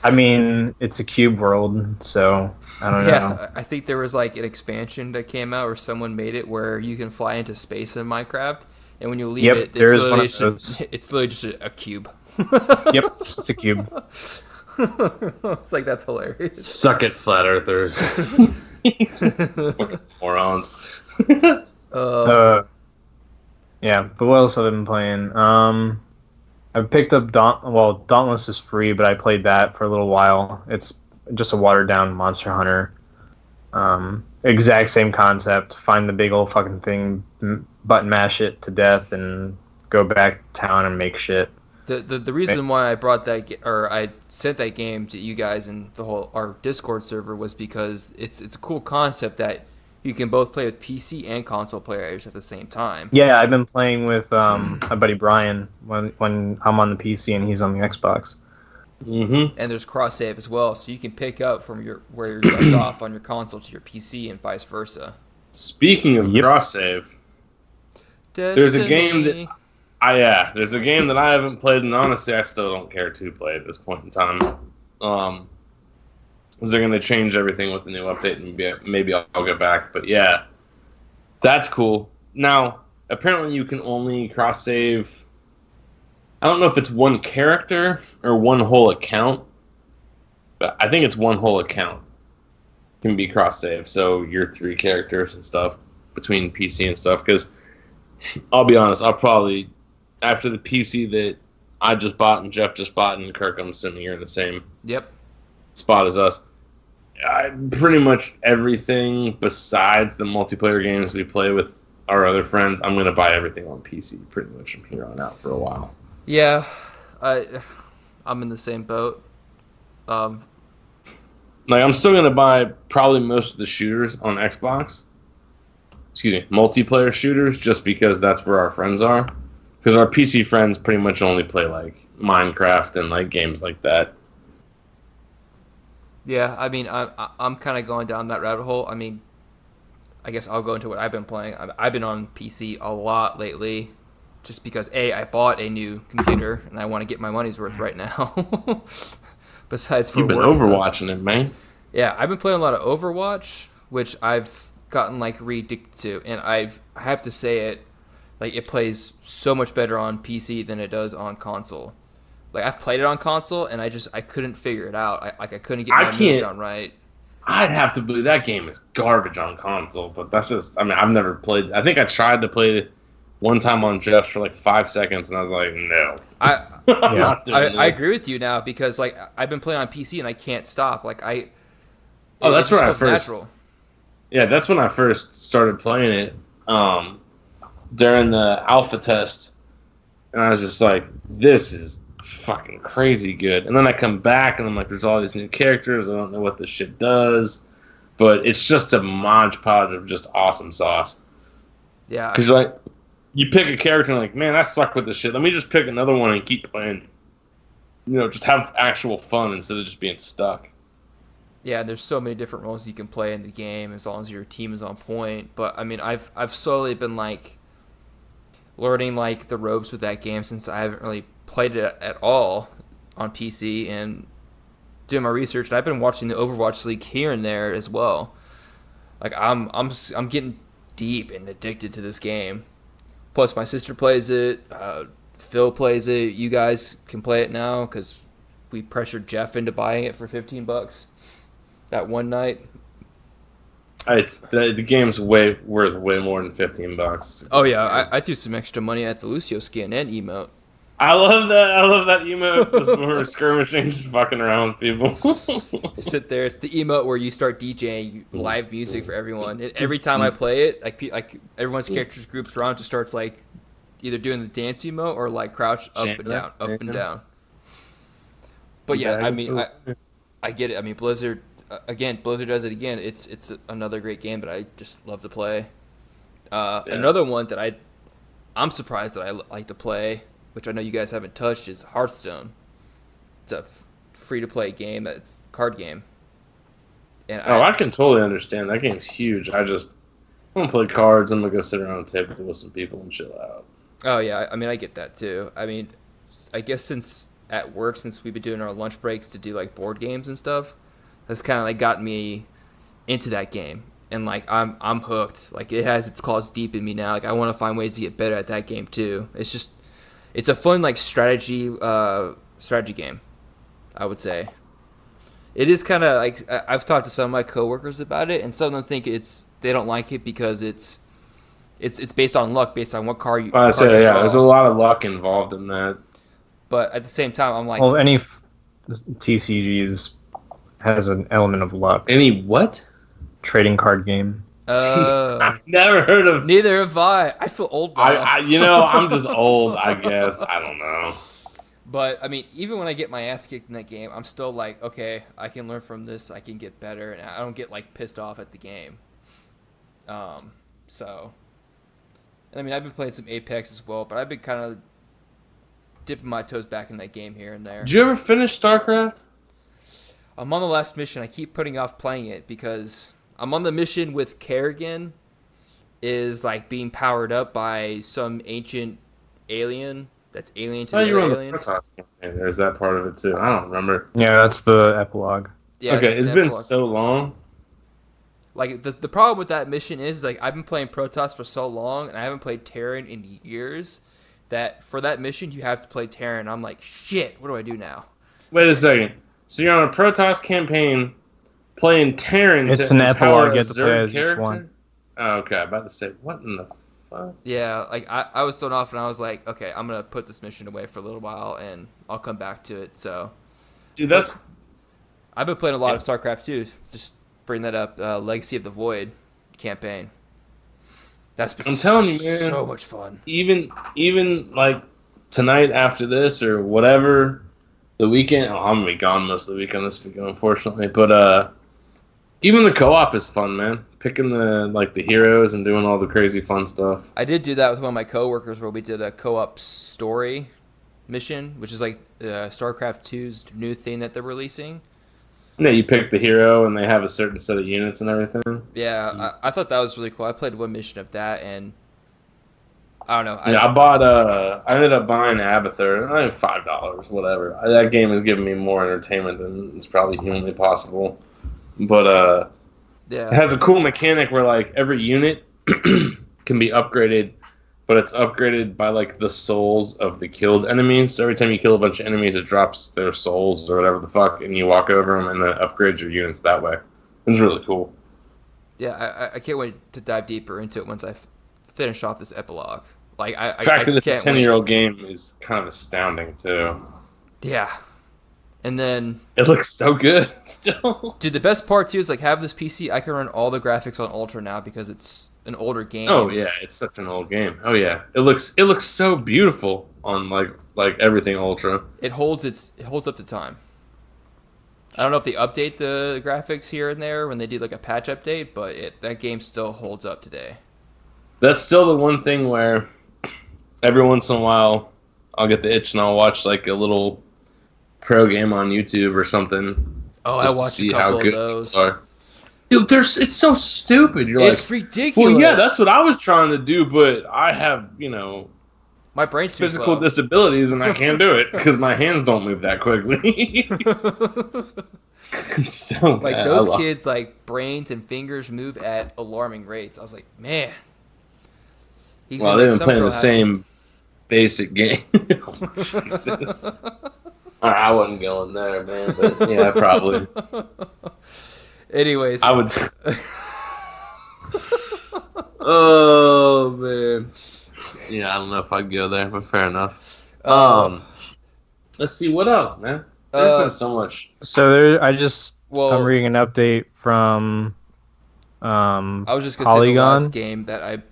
[SPEAKER 3] I mean, it's a cube world, so I don't know.
[SPEAKER 2] Yeah, I think there was like an expansion that came out where someone made it where you can fly into space in Minecraft, and when you leave
[SPEAKER 3] Yep,
[SPEAKER 2] it,
[SPEAKER 3] there is one of those.
[SPEAKER 2] it's literally just a cube.
[SPEAKER 3] Yep, it's a cube.
[SPEAKER 2] It's like, that's hilarious.
[SPEAKER 1] Suck it, flat earthers. Morons.
[SPEAKER 3] Yeah, but what else have I been playing? I picked up Dauntless is free, but I played that for a little while. It's just a watered down Monster Hunter. Exact same concept. Find the big old fucking thing, button mash it to death, and go back to town and make shit.
[SPEAKER 2] The reason why I brought or I sent that game to you guys and our Discord server was because it's a cool concept that you can both play with PC and console players at the same time.
[SPEAKER 3] Yeah, I've been playing with my buddy Brian when I'm on the PC and he's on the Xbox.
[SPEAKER 1] Mm-hmm.
[SPEAKER 2] And there's cross save as well, so you can pick up from where you left off on your console to your PC and vice versa.
[SPEAKER 1] Speaking of cross save, there's a game that there's a game that I haven't played, and honestly, I still don't care to play at this point in time. Because they're going to change everything with the new update, and maybe I'll get back. But yeah, that's cool. Now, apparently, you can only cross save. I don't know if it's one character or one whole account, but I think it's one whole account can be cross save. So your 3 characters and stuff between PC and stuff. Because I'll be honest, I'll probably, after the PC that I just bought and Jeff just bought, and Kirk, I'm assuming you're in the same spot as us. Pretty much everything besides the multiplayer games we play with our other friends, I'm going to buy everything on PC pretty much from here on out for a while.
[SPEAKER 2] Yeah, I'm in the same boat.
[SPEAKER 1] I'm still going to buy probably most of the shooters on Xbox. Multiplayer shooters, just because that's where our friends are. Because our PC friends pretty much only play like Minecraft and like games like that.
[SPEAKER 2] Yeah, I mean, I'm kind of going down that rabbit hole. I mean, I guess I'll go into what I've been playing. I've been on PC a lot lately, just because I bought a new computer and I want to get my money's worth right now. Besides,
[SPEAKER 1] you've been overwatching it, man.
[SPEAKER 2] Yeah, I've been playing a lot of Overwatch, which I've gotten like re-addicted to, and I have to say it plays so much better on PC than it does on console. Like, I've played it on console, and I couldn't figure it out. I couldn't get my moves down right.
[SPEAKER 1] I'd have to believe that game is garbage on console, but that's just, I mean, I've never played. I think I tried to play it one time on Jeff's for like 5 seconds, and I was like, no.
[SPEAKER 2] I agree with you now, because like I've been playing on PC and I can't stop. Like
[SPEAKER 1] that's when I first. Natural. Yeah, that's when I first started playing it during the alpha test, and I was just like, this is fucking crazy good. And then I come back and I'm like, there's all these new characters. I don't know what this shit does, but it's just a modge podge of just awesome sauce.
[SPEAKER 2] Yeah,
[SPEAKER 1] because like, you pick a character and like, man, I suck with this shit. Let me just pick another one and keep playing. Just have actual fun instead of just being stuck.
[SPEAKER 2] Yeah, there's so many different roles you can play in the game as long as your team is on point. But I mean, I've slowly been like learning like the ropes with that game since I haven't really played it at all on PC, and doing my research. And I've been watching the Overwatch League here and there as well. Like I'm getting deep and addicted to this game. Plus, my sister plays it. Phil plays it. You guys can play it now because we pressured Jeff into buying it for $15 that one night.
[SPEAKER 1] It's the game's worth way more than $15.
[SPEAKER 2] Oh yeah, I threw some extra money at the Lucio skin and emote.
[SPEAKER 1] I love that emote. Just when we're skirmishing, just fucking around with people.
[SPEAKER 2] Sit there. It's the emote where you start DJing live music for everyone. And every time I play it, like everyone's characters groups around, just starts like either doing the dance emote or like crouch up and down. But yeah, I mean, I get it. I mean, Blizzard does it again. It's another great game that I just love to play. Another one that I'm surprised that I like to play, which I know you guys haven't touched, is Hearthstone. It's a free to play game that's card game. And
[SPEAKER 1] I can totally understand. That game's huge. I'm gonna play cards. I'm gonna go sit around a table with some people and chill out.
[SPEAKER 2] Oh yeah, I mean I get that too. I mean, I guess since we've been doing our lunch breaks to do like board games and stuff, that's kind of like got me into that game. And like I'm hooked. Like it has its claws deep in me now. Like I want to find ways to get better at that game too. It's a fun like strategy game, I would say. It is kind of like I've talked to some of my coworkers about it, and some of them think they don't like it because it's based on luck, based on what card you.
[SPEAKER 1] I say yeah, there's a lot of luck involved in that.
[SPEAKER 2] But at the same time, I'm like,
[SPEAKER 3] well, any TCGs has an element of luck.
[SPEAKER 1] Any what?
[SPEAKER 3] Trading card game.
[SPEAKER 1] I've never heard of.
[SPEAKER 2] Neither have I. I feel old now.
[SPEAKER 1] I'm just old. I guess I don't know.
[SPEAKER 2] But I mean, even when I get my ass kicked in that game, I'm still like, okay, I can learn from this. I can get better, and I don't get like pissed off at the game. So, I mean, I've been playing some Apex as well, but I've been kind of dipping my toes back in that game here and there.
[SPEAKER 1] Did you ever finish StarCraft?
[SPEAKER 2] I'm on the last mission. I keep putting off playing it because I'm on the mission with Kerrigan, is like being powered up by some ancient alien that's alien to the other aliens.
[SPEAKER 1] There's that part of it too. I don't remember.
[SPEAKER 3] Yeah, that's the epilogue.
[SPEAKER 2] Yeah,
[SPEAKER 1] okay, it's been so long.
[SPEAKER 2] Like the problem with that mission is like I've been playing Protoss for so long and I haven't played Terran in years that for that mission you have to play Terran. I'm like, shit, what do I do now?
[SPEAKER 1] Wait a second. So you're on a Protoss campaign playing Terran.
[SPEAKER 3] It's an epilogue. You get to play as each one.
[SPEAKER 1] Oh, okay, I'm about to say, what in the fuck?
[SPEAKER 2] Yeah, like I was thrown off and I was like, okay, I'm gonna put this mission away for a little while and I'll come back to it. So,
[SPEAKER 1] dude,
[SPEAKER 2] I've been playing a lot of StarCraft too. Just bring that up. Legacy of the Void campaign. That's been
[SPEAKER 1] I'm telling you, man,
[SPEAKER 2] so much fun.
[SPEAKER 1] Even like tonight after this or whatever, the weekend. Oh, I'm gonna be gone most of the weekend this weekend, unfortunately. But even the co-op is fun, man. Picking the heroes and doing all the crazy fun stuff.
[SPEAKER 2] I did do that with one of my coworkers where we did a co-op story mission, which is like StarCraft 2's new thing that they're releasing.
[SPEAKER 1] Yeah, you pick the hero and they have a certain set of units and everything.
[SPEAKER 2] Yeah, I thought that was really cool. I played one mission of that and I don't know.
[SPEAKER 1] I ended up buying Abathur. $5, whatever. That game has given me more entertainment than it's probably humanly possible. But
[SPEAKER 2] yeah,
[SPEAKER 1] it has a cool mechanic where like every unit can be upgraded, but it's upgraded by like the souls of the killed enemies. So every time you kill a bunch of enemies, it drops their souls or whatever the fuck, and you walk over them and then it upgrades your units that way. It's really cool.
[SPEAKER 2] Yeah, I can't wait to dive deeper into it once I finish off this epilogue. Like
[SPEAKER 1] the fact that it's a 10-year-old game is kind of astounding too.
[SPEAKER 2] Yeah. And then
[SPEAKER 1] it looks so good still.
[SPEAKER 2] Dude, the best part too is like have this PC, I can run all the graphics on Ultra now because it's an older game.
[SPEAKER 1] Oh yeah, it's such an old game. Oh yeah. It looks so beautiful on like everything Ultra.
[SPEAKER 2] It holds up to time. I don't know if they update the graphics here and there when they do like a patch update, but that game still holds up today.
[SPEAKER 1] That's still the one thing where every once in a while I'll get the itch and I'll watch like a little pro game on YouTube or something.
[SPEAKER 2] Oh, I watched a couple of those.
[SPEAKER 1] Dude, it's so stupid.
[SPEAKER 2] It's ridiculous.
[SPEAKER 1] Well, yeah, that's what I was trying to do, but I have,
[SPEAKER 2] my brain's too
[SPEAKER 1] physical
[SPEAKER 2] slow.
[SPEAKER 1] disabilities and I can't do it because my hands don't move that quickly. So
[SPEAKER 2] like
[SPEAKER 1] bad.
[SPEAKER 2] those kids, like brains and fingers move at alarming rates. I was like, man.
[SPEAKER 1] Well, they've been playing the same basic game. Oh, Jesus. I wasn't going there, man, but yeah, probably.
[SPEAKER 2] Anyways.
[SPEAKER 1] I would. Oh, man. Yeah, I don't know if I'd go there, but fair enough. Let's see, what else, man? There's been so much.
[SPEAKER 3] So I'm reading an update from
[SPEAKER 2] I was just going to say the last game that I've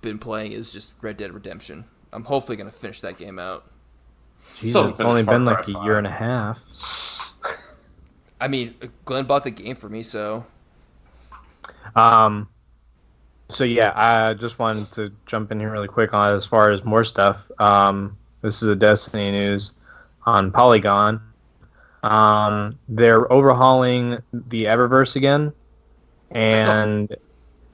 [SPEAKER 2] been playing is just Red Dead Redemption. I'm hopefully going to finish that game out.
[SPEAKER 3] Jesus, it's only been like a year and a half.
[SPEAKER 2] I mean, Glenn bought the game for me, so.
[SPEAKER 3] So yeah, I just wanted to jump in here really quick on as far as more stuff. This is a Destiny news on Polygon. They're overhauling the Eververse again, and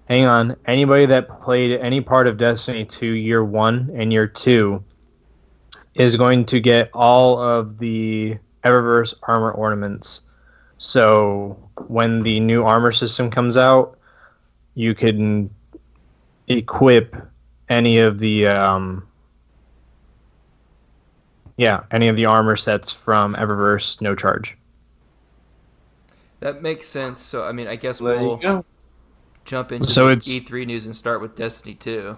[SPEAKER 3] hang on, anybody that played any part of Destiny 2 Year 1 and Year 2 is going to get all of the Eververse armor ornaments. So when the new armor system comes out, you can equip any of the any of the armor sets from Eververse, no charge.
[SPEAKER 2] That makes sense. So I mean, I guess
[SPEAKER 1] There you
[SPEAKER 2] we'll
[SPEAKER 1] go.
[SPEAKER 2] jump into
[SPEAKER 3] So
[SPEAKER 2] the
[SPEAKER 3] it's
[SPEAKER 2] E3 news and start with Destiny 2.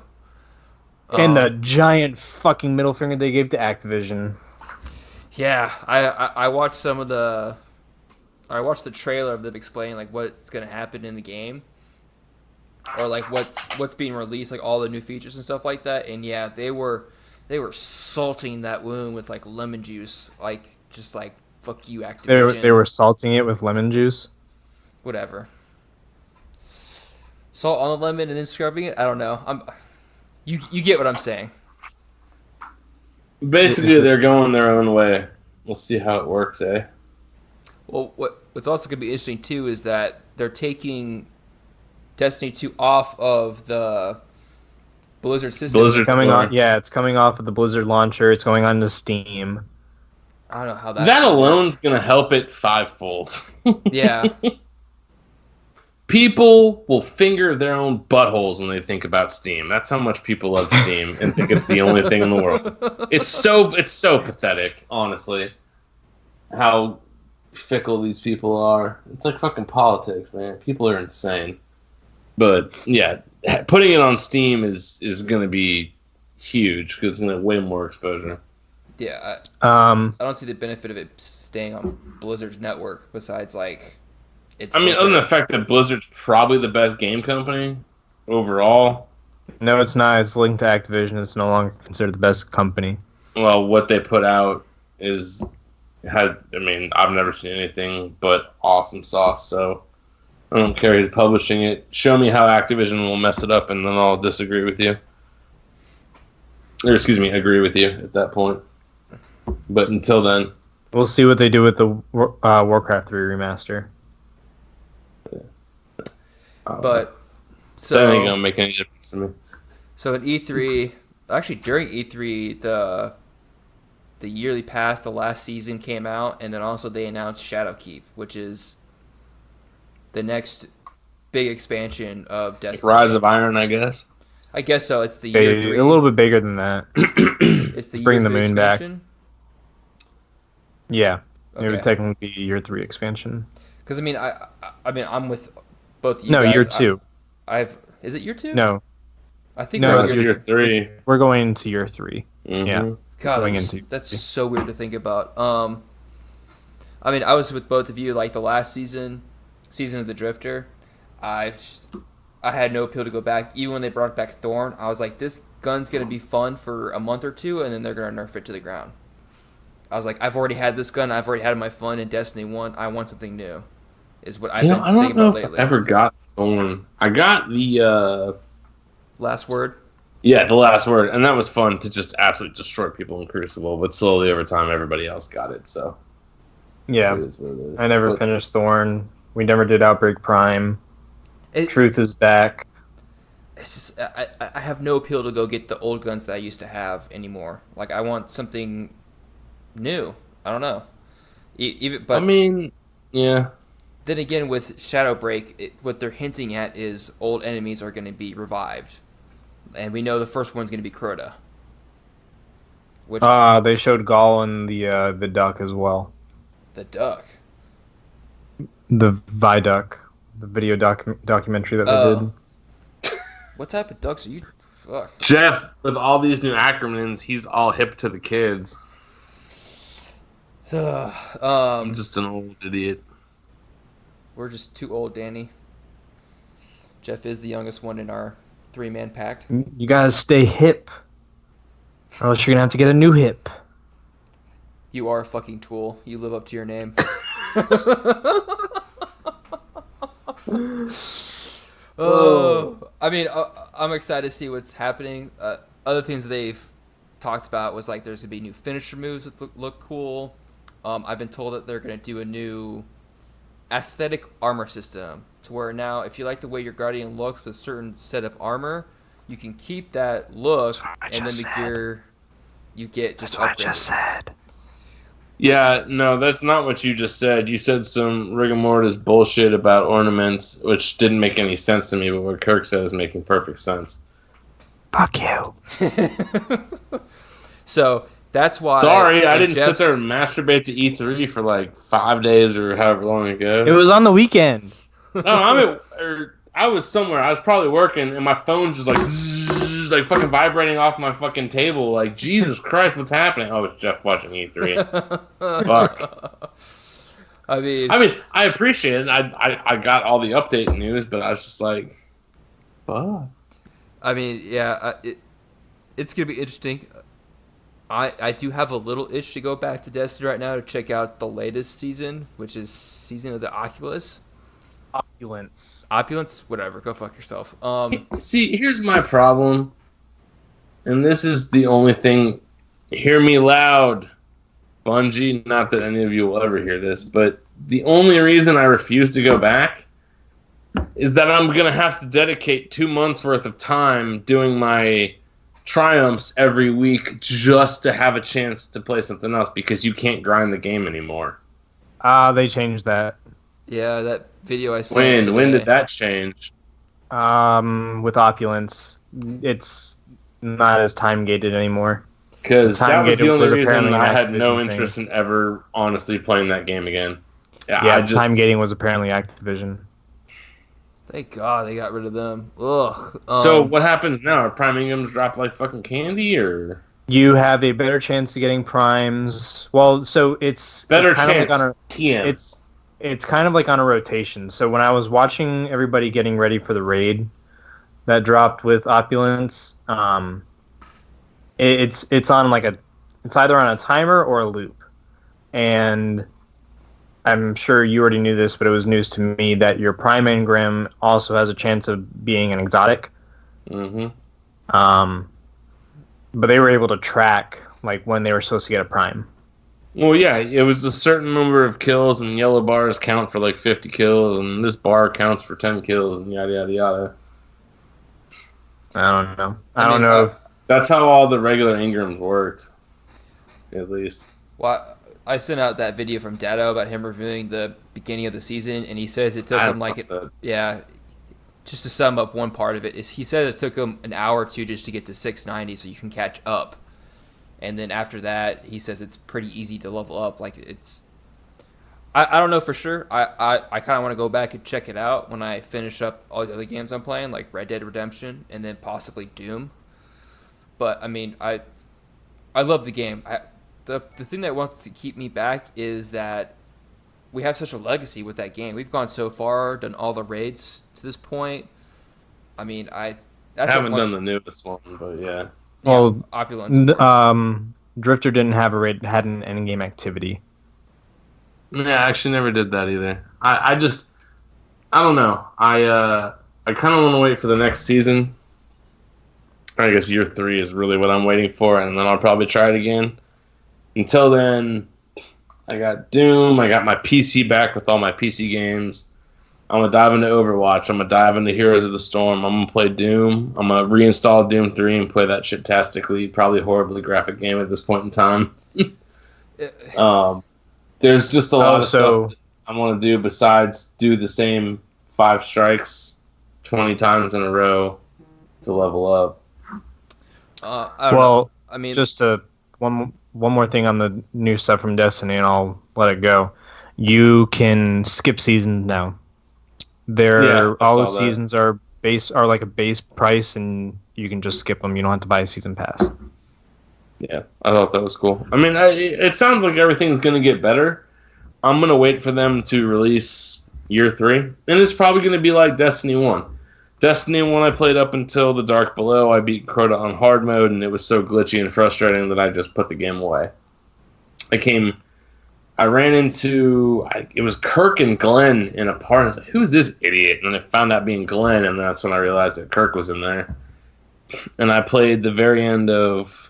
[SPEAKER 3] and the giant fucking middle finger they gave to Activision.
[SPEAKER 2] Yeah, I watched some of the I watched the trailer of them explaining like what's gonna happen in the game, or like what's being released, like all the new features and stuff like that. And yeah, they were salting that wound with like lemon juice, like just like fuck you, Activision.
[SPEAKER 3] They were salting it with lemon juice.
[SPEAKER 2] Whatever. Salt on the lemon and then scrubbing it. I don't know. You get what I'm saying.
[SPEAKER 1] Basically, they're going their own way. We'll see how it works, eh?
[SPEAKER 2] Well, what's also going to be interesting too is that they're taking Destiny 2 off of the Blizzard system.
[SPEAKER 1] Blizzard
[SPEAKER 3] Coming
[SPEAKER 1] Store.
[SPEAKER 3] on, yeah, it's coming off of the Blizzard launcher. It's going on to Steam.
[SPEAKER 2] I don't know how that's
[SPEAKER 1] That
[SPEAKER 2] gonna work.
[SPEAKER 1] alone's gonna help it fivefold.
[SPEAKER 2] Yeah.
[SPEAKER 1] People will finger their own buttholes when they think about Steam. That's how much people love Steam and think it's the only thing in the world. It's so pathetic, honestly. How fickle these people are. It's like fucking politics, man. People are insane. But yeah, putting it on Steam is going to be huge because it's going to have way more exposure.
[SPEAKER 2] Yeah. I don't see the benefit of it staying on Blizzard's network besides like it's.
[SPEAKER 1] I mean,
[SPEAKER 2] Blizzard.
[SPEAKER 1] other than the fact that Blizzard's probably the best game company overall.
[SPEAKER 3] No, it's not. It's linked to Activision. It's no longer considered the best company.
[SPEAKER 1] Well, what they put out I mean, I've never seen anything but awesome sauce, so I don't care who's publishing it. Show me how Activision will mess it up, and then I'll disagree with you. Or, excuse me, agree with you at that point. But until then...
[SPEAKER 3] We'll see what they do with the Warcraft 3 remaster.
[SPEAKER 2] But so
[SPEAKER 1] that ain't gonna make any difference to me.
[SPEAKER 2] So in E3, actually during E3, the yearly pass, the last season came out, and then also they announced Shadowkeep, which is the next big expansion of Destiny.
[SPEAKER 1] Rise of Iron, I guess.
[SPEAKER 2] I guess so. It's the year 3.
[SPEAKER 3] A little bit bigger than that.
[SPEAKER 2] It's the
[SPEAKER 3] bring
[SPEAKER 2] year
[SPEAKER 3] the
[SPEAKER 2] 3
[SPEAKER 3] moon back.
[SPEAKER 2] expansion?
[SPEAKER 3] Yeah,
[SPEAKER 2] Okay.
[SPEAKER 3] it would technically be year 3 expansion.
[SPEAKER 2] Because I mean, I'm with both you
[SPEAKER 3] No,
[SPEAKER 2] guys.
[SPEAKER 3] year 2.
[SPEAKER 2] Is it year 2?
[SPEAKER 3] No,
[SPEAKER 2] I think
[SPEAKER 3] No,
[SPEAKER 2] we're
[SPEAKER 1] It's
[SPEAKER 2] year.
[SPEAKER 1] year 3.
[SPEAKER 3] we're going into year 3.
[SPEAKER 1] Mm-hmm.
[SPEAKER 3] Yeah.
[SPEAKER 2] God,
[SPEAKER 3] going
[SPEAKER 2] that's,
[SPEAKER 3] into-
[SPEAKER 2] that's so weird to think about. I mean, I was with both of you like the last season of the Drifter. I had no appeal to go back. Even when they brought back Thorn, I was like, this gun's gonna be fun for a month or two, and then they're gonna nerf it to the ground. I was like, I've already had this gun. I've already had my fun in Destiny 1. I want something new. Is what I've been
[SPEAKER 1] I don't
[SPEAKER 2] thinking
[SPEAKER 1] know
[SPEAKER 2] about
[SPEAKER 1] if
[SPEAKER 2] lately.
[SPEAKER 1] I ever got Thorn. I got the
[SPEAKER 2] Last word.
[SPEAKER 1] the last word, and that was fun to just absolutely destroy people in Crucible. But slowly over time, everybody else got it. So
[SPEAKER 3] Yeah,
[SPEAKER 1] it is what it is.
[SPEAKER 3] I never
[SPEAKER 1] But-
[SPEAKER 3] finished Thorn. We never did Outbreak Prime.
[SPEAKER 2] It,
[SPEAKER 3] Truth is back.
[SPEAKER 2] it's just I have no appeal to go get the old guns that I used to have anymore. Like I want something new. I don't know. But
[SPEAKER 1] I mean, yeah.
[SPEAKER 2] then again, with Shadowbreak, what they're hinting at is old enemies are going to be revived, and we know the first one's going to be Crota. Which
[SPEAKER 3] They showed Gaul and the duck as well.
[SPEAKER 2] the duck.
[SPEAKER 3] The Viduck, the video documentary that they
[SPEAKER 2] Oh.
[SPEAKER 3] did.
[SPEAKER 2] What type of ducks are you? Fuck.
[SPEAKER 1] Jeff, with all these new acronyms, he's all hip to the kids. I'm just an old idiot.
[SPEAKER 2] We're just too old, Danny. Jeff is the youngest one in our 3-man pact.
[SPEAKER 3] You gotta stay hip, or else you're gonna have to get a new hip.
[SPEAKER 2] You are a fucking tool. You live up to your name. Oh, I mean, I'm excited to see what's happening. Other things they've talked about was like there's gonna be new finisher moves that look cool. I've been told that they're going to do a new aesthetic armor system to where now if you like the way your Guardian looks with a certain set of armor, you can keep that look, and then the gear you get just upgraded. I just said.
[SPEAKER 1] Yeah, no, that's not what you just said. You said some rigamortis bullshit about ornaments, which didn't make any sense to me, but what Kirk said is making perfect sense.
[SPEAKER 3] Fuck you.
[SPEAKER 2] So that's why.
[SPEAKER 1] Sorry, I didn't sit there and masturbate to E3 for like 5 days or however long ago.
[SPEAKER 3] It was on the weekend.
[SPEAKER 1] No, I was somewhere. I was probably working, and my phone's just like fucking vibrating off my fucking table. Like, Jesus Christ, what's happening? Oh, it's Jeff watching E3. Fuck.
[SPEAKER 2] I mean,
[SPEAKER 1] I appreciate it. I got all the update news, but I was just like, fuck.
[SPEAKER 2] I mean, yeah, it's gonna be interesting. I do have a little itch to go back to Destiny right now to check out the latest season, which is Season of the Oculus. Opulence? Whatever. Go fuck yourself.
[SPEAKER 1] See, here's my problem. And this is the only thing. Hear me loud, Bungie. Not that any of you will ever hear this, but the only reason I refuse to go back is that I'm going to have to dedicate 2 months worth of time doing my triumphs every week just to have a chance to play something else because you can't grind the game anymore.
[SPEAKER 3] They changed that.
[SPEAKER 2] Yeah, that video I saw.
[SPEAKER 1] When did that change?
[SPEAKER 3] With Opulence, it's not as time gated anymore.
[SPEAKER 1] Because that was the only reason I had no interest in ever honestly playing that game again.
[SPEAKER 3] Yeah, time gating was apparently Activision.
[SPEAKER 2] Thank God they got rid of them. Ugh.
[SPEAKER 1] So what happens now? Are Prime Ingoms drop like fucking candy, or
[SPEAKER 3] you have a better chance of getting primes? Well, so it's
[SPEAKER 1] better
[SPEAKER 3] kind
[SPEAKER 1] chance.
[SPEAKER 3] Of like TM. It's kind of like on a rotation. So when I was watching everybody getting ready for the raid that dropped with Opulence, it's on like it's either on a timer or a loop. And I'm sure you already knew this, but it was news to me that your Prime Engram also has a chance of being an exotic.
[SPEAKER 1] Mm-hmm.
[SPEAKER 3] But they were able to track like when they were supposed to get a Prime.
[SPEAKER 1] Well, yeah, it was a certain number of kills, and yellow bars count for like 50 kills, and this bar counts for 10 kills, and yada, yada, yada.
[SPEAKER 3] I don't know. I don't know.
[SPEAKER 1] That's how all the regular Ingrams worked, at least.
[SPEAKER 2] Well, I sent out that video from Dado about him reviewing the beginning of the season, and he says it took him just to sum up one part of it, is he said it took him an hour or two just to get to 690 so you can catch up. And then after that, he says it's pretty easy to level up. Like I don't know for sure. I kind of want to go back and check it out when I finish up all the other games I'm playing, like Red Dead Redemption and then possibly Doom. But I mean, I love the game. The thing that wants to keep me back is that we have such a legacy with that game. We've gone so far, done all the raids to this point. I mean, I
[SPEAKER 1] haven't done the newest one, but yeah.
[SPEAKER 3] Well,
[SPEAKER 2] Opulence.
[SPEAKER 3] Drifter didn't have a raid, had an endgame activity.
[SPEAKER 1] Yeah, I actually never did that either. I don't know. I kind of want to wait for the next season. I guess year 3 is really what I'm waiting for, and then I'll probably try it again. Until then, I got Doom. I got my PC back with all my PC games. I'm going to dive into Overwatch. I'm going to dive into Heroes of the Storm. I'm going to play Doom. I'm going to reinstall Doom 3 and play that shit-tastically, probably horribly graphic game at this point in time. There's just a lot of stuff that I want to do besides do the same 5 strikes 20 times in a row to level up.
[SPEAKER 2] I don't know. I mean,
[SPEAKER 3] just one more thing on the new stuff from Destiny, and I'll let it go. You can skip seasons now. All the seasons are like a base price, and you can just skip them. You don't have to buy a season pass.
[SPEAKER 1] Yeah, I thought that was cool. I mean, it sounds like everything's going to get better. I'm going to wait for them to release year 3, and it's probably going to be like Destiny 1. Destiny 1 I played up until the Dark Below. I beat Crota on hard mode, and it was so glitchy and frustrating that I just put the game away. I ran into, it was Kirk and Glenn in a party. I was like, who's this idiot? And I found out being Glenn, and that's when I realized that Kirk was in there. And I played the very end of,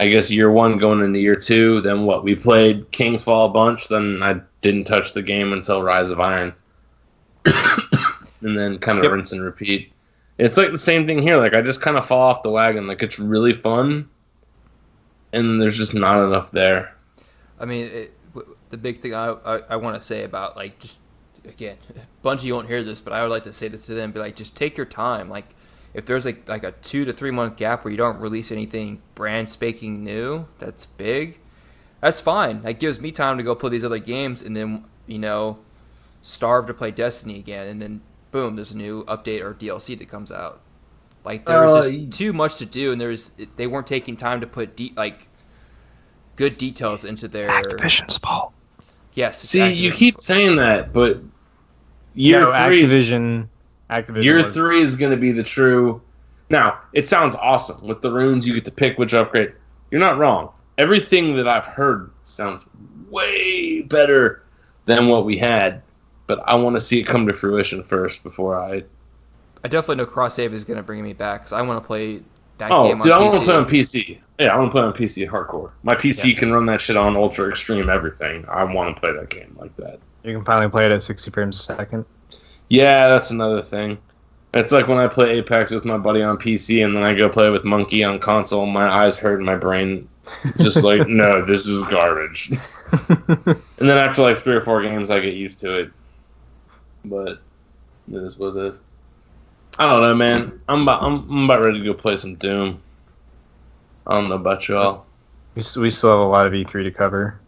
[SPEAKER 1] I guess year 1 going into year 2. Then what? We played King's Fall a bunch. Then I didn't touch the game until Rise of Iron, and then kind of rinse and repeat. It's like the same thing here. Like I just kind of fall off the wagon. Like it's really fun, and there's just not enough there.
[SPEAKER 2] I mean, the big thing I want to say about like just again, Bungie won't hear this, but I would like to say this to them: be like, just take your time. Like if there's like a 2 to 3 month gap where you don't release anything brand spanking new that's big, that's fine. That gives me time to go play these other games, and then starve to play Destiny again, and then boom, there's a new update or DLC that comes out. Like there was just too much to do, and they weren't taking time to put good details into their
[SPEAKER 3] Activision's fault.
[SPEAKER 2] Yes.
[SPEAKER 1] See, you keep saying that, but year 3
[SPEAKER 3] Activision
[SPEAKER 1] year 3 is going to be the true. Now, it sounds awesome with the runes. You get to pick which upgrade. You're not wrong. Everything that I've heard sounds way better than what we had, but I want to see it come to fruition first before I
[SPEAKER 2] definitely know cross save is going to bring me back because I want to play that
[SPEAKER 1] game
[SPEAKER 2] on
[SPEAKER 1] dude,
[SPEAKER 2] PC.
[SPEAKER 1] I want to play on PC. Yeah, I want to play on PC hardcore. My PC can run that shit on ultra extreme everything. I want to play that game like that.
[SPEAKER 3] You can finally play it at 60 frames a second.
[SPEAKER 1] Yeah, that's another thing. It's like when I play Apex with my buddy on PC and then I go play with Monkey on console, my eyes hurt and my brain just like, no, this is garbage. And then after like 3 or 4 games, I get used to it. But it is what it is. I don't know, man. I'm about ready to go play some Doom. I don't know about y'all.
[SPEAKER 3] We still have a lot of E3 to cover.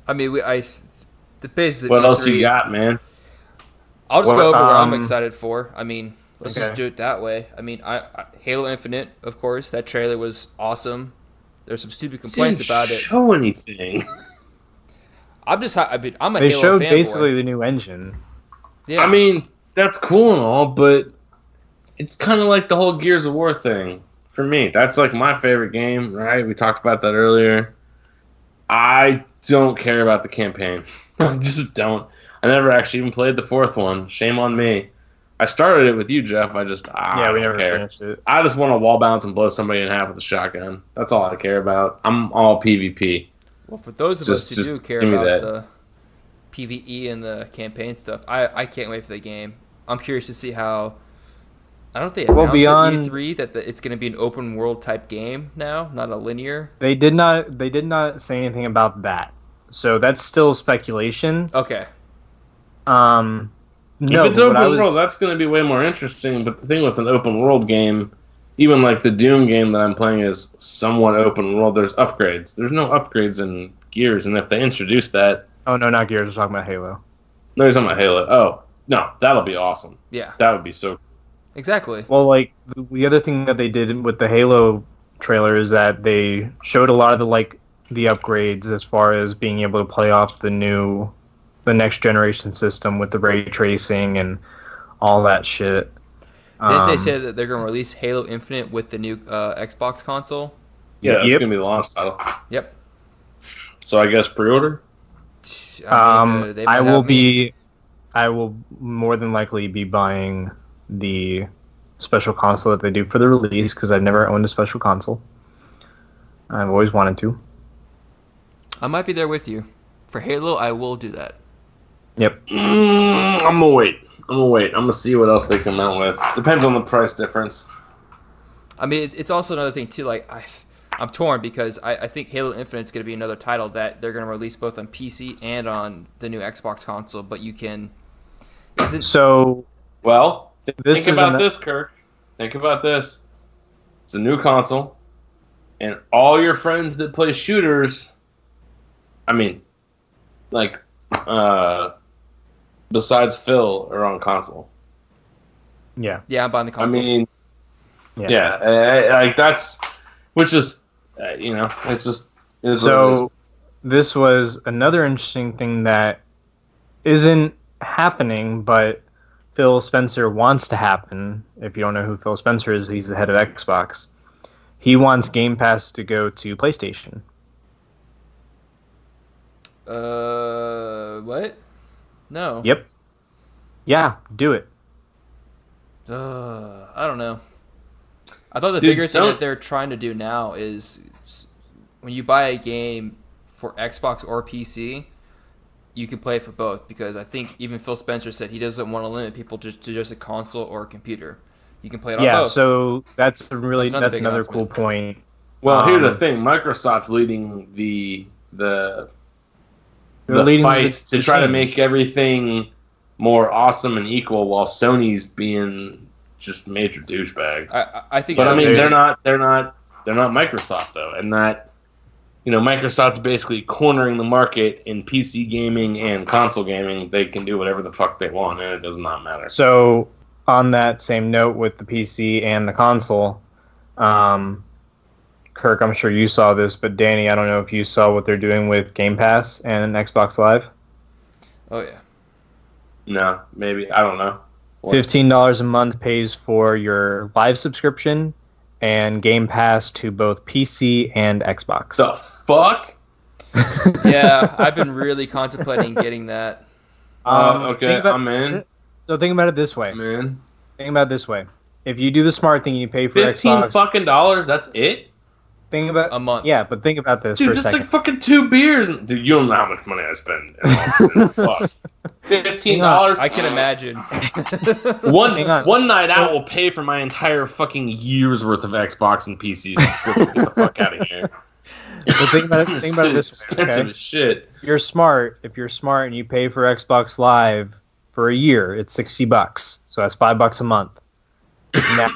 [SPEAKER 2] I mean, the basis of
[SPEAKER 1] What
[SPEAKER 2] E3,
[SPEAKER 1] else you got, man?
[SPEAKER 2] I'll just go over what I'm excited for. I mean, let's
[SPEAKER 3] Okay.
[SPEAKER 2] just do it that way. I mean, Halo Infinite, of course, that trailer was awesome. There's some stupid complaints about it.
[SPEAKER 1] Show anything?
[SPEAKER 2] I'm a Halo
[SPEAKER 3] They showed
[SPEAKER 2] fanboy.
[SPEAKER 3] basically the new engine.
[SPEAKER 2] Yeah.
[SPEAKER 1] I mean, that's cool and all, but it's kind of like the whole Gears of War thing for me. That's like my favorite game, right? We talked about that earlier. I don't care about the campaign. I just don't. I never actually even played the 4th one. Shame on me. I started it with you, Jeff. I
[SPEAKER 3] We never
[SPEAKER 1] care.
[SPEAKER 3] finished it.
[SPEAKER 1] I just want to wall bounce and blow somebody in half with a shotgun. That's all I care about. I'm all PvP.
[SPEAKER 2] well, for those of us who do care
[SPEAKER 1] give me
[SPEAKER 2] about
[SPEAKER 1] that.
[SPEAKER 2] the PvE and the campaign stuff, I can't wait for the game. I'm curious to see how. I don't think they announced at E3 that it's going to be an open world type game now, not a linear.
[SPEAKER 3] They did not say anything about that. So that's still speculation.
[SPEAKER 2] Okay.
[SPEAKER 3] No,
[SPEAKER 1] if it's open world, that's going to be way more interesting. But the thing with an open world game, even like the Doom game that I'm playing is somewhat open world. There's upgrades. There's no upgrades in Gears, and if they introduce that,
[SPEAKER 3] Oh no, not Gears. We're talking about Halo.
[SPEAKER 1] no, he's talking about Halo. Oh no, that'll be awesome.
[SPEAKER 2] Yeah.
[SPEAKER 1] That would be so.
[SPEAKER 2] Exactly.
[SPEAKER 3] Well, like the other thing that they did with the Halo trailer is that they showed a lot of the upgrades as far as being able to play off the next generation system with the ray tracing and all that shit.
[SPEAKER 2] Didn't they say that they're going to release Halo Infinite with the new Xbox console?
[SPEAKER 1] Yeah, that's
[SPEAKER 3] Yep.
[SPEAKER 1] going to be the launch title.
[SPEAKER 2] Yep.
[SPEAKER 1] So I guess pre-order.
[SPEAKER 2] They might have me.
[SPEAKER 3] I will more than likely be buying the special console that they do for the release because I've never owned a special console. I've always wanted to.
[SPEAKER 2] I might be there with you. For Halo, I will do that.
[SPEAKER 3] Yep.
[SPEAKER 1] I'm gonna wait. I'm gonna see what else they come out with. Depends on the price difference.
[SPEAKER 2] I mean, it's also another thing too. Like I'm torn because I think Halo Infinite's going to be another title that they're going to release both on PC and on the new Xbox console. But you can.
[SPEAKER 3] So.
[SPEAKER 1] Well,
[SPEAKER 3] This
[SPEAKER 1] think
[SPEAKER 3] is
[SPEAKER 1] about this, Kirk. Think about this. It's a new console, and all your friends that play shooters. I mean, like, besides Phil, are on console.
[SPEAKER 3] Yeah.
[SPEAKER 2] Yeah, I'm buying the console.
[SPEAKER 1] I mean, like that's, which is, it's just.
[SPEAKER 3] So, this was another interesting thing that isn't happening, but Phil Spencer wants to happen. If you don't know who Phil Spencer is, he's the head of Xbox. He wants Game Pass to go to PlayStation.
[SPEAKER 2] What? No.
[SPEAKER 3] Yep. Yeah, do it.
[SPEAKER 2] I don't know. I thought the bigger thing that they're trying to do now is when you buy a game for Xbox or PC, you can play it for both, because I think even Phil Spencer said he doesn't want to limit people to just a console or a computer. You can play it on both.
[SPEAKER 3] So that's
[SPEAKER 2] That's
[SPEAKER 3] another cool point.
[SPEAKER 1] Well, here's the thing: Microsoft's leading the
[SPEAKER 3] leading
[SPEAKER 1] fights to try to make everything more awesome and equal, while Sony's being just major douchebags.
[SPEAKER 2] I think,
[SPEAKER 1] but I mean, they're not Microsoft though, and that. Microsoft's basically cornering the market in PC gaming and console gaming. They can do whatever the fuck they want, and it does not matter.
[SPEAKER 3] So, on that same note with the PC and the console, Kirk, I'm sure you saw this, but Danny, I don't know if you saw what they're doing with Game Pass and Xbox Live.
[SPEAKER 2] Oh, yeah.
[SPEAKER 1] No, maybe. I don't know.
[SPEAKER 3] What? $15 a month pays for your Live subscription and Game Pass to both PC and Xbox.
[SPEAKER 1] The fuck?
[SPEAKER 2] Yeah, I've been really contemplating getting that.
[SPEAKER 1] Okay, I'm in.
[SPEAKER 3] So think about it this way.
[SPEAKER 1] I'm in.
[SPEAKER 3] Think about it this way. If you do the smart thing, you pay for
[SPEAKER 1] $15
[SPEAKER 3] Xbox.
[SPEAKER 1] fucking dollars. That's it.
[SPEAKER 3] Think about
[SPEAKER 2] a month.
[SPEAKER 3] Yeah, but think about this
[SPEAKER 1] Dude,
[SPEAKER 3] for a
[SPEAKER 1] that's
[SPEAKER 3] second.
[SPEAKER 1] like fucking 2 beers. Dude, you don't know how much money I spend. Fuck. $15.
[SPEAKER 2] I can imagine.
[SPEAKER 1] One night out will pay for my entire fucking year's worth of Xbox and PC. Get the fuck out of here.
[SPEAKER 3] But think about it this way.
[SPEAKER 1] Expensive as shit.
[SPEAKER 3] If you're smart and you pay for Xbox Live for a year, it's $60. So that's $5 a month. Now,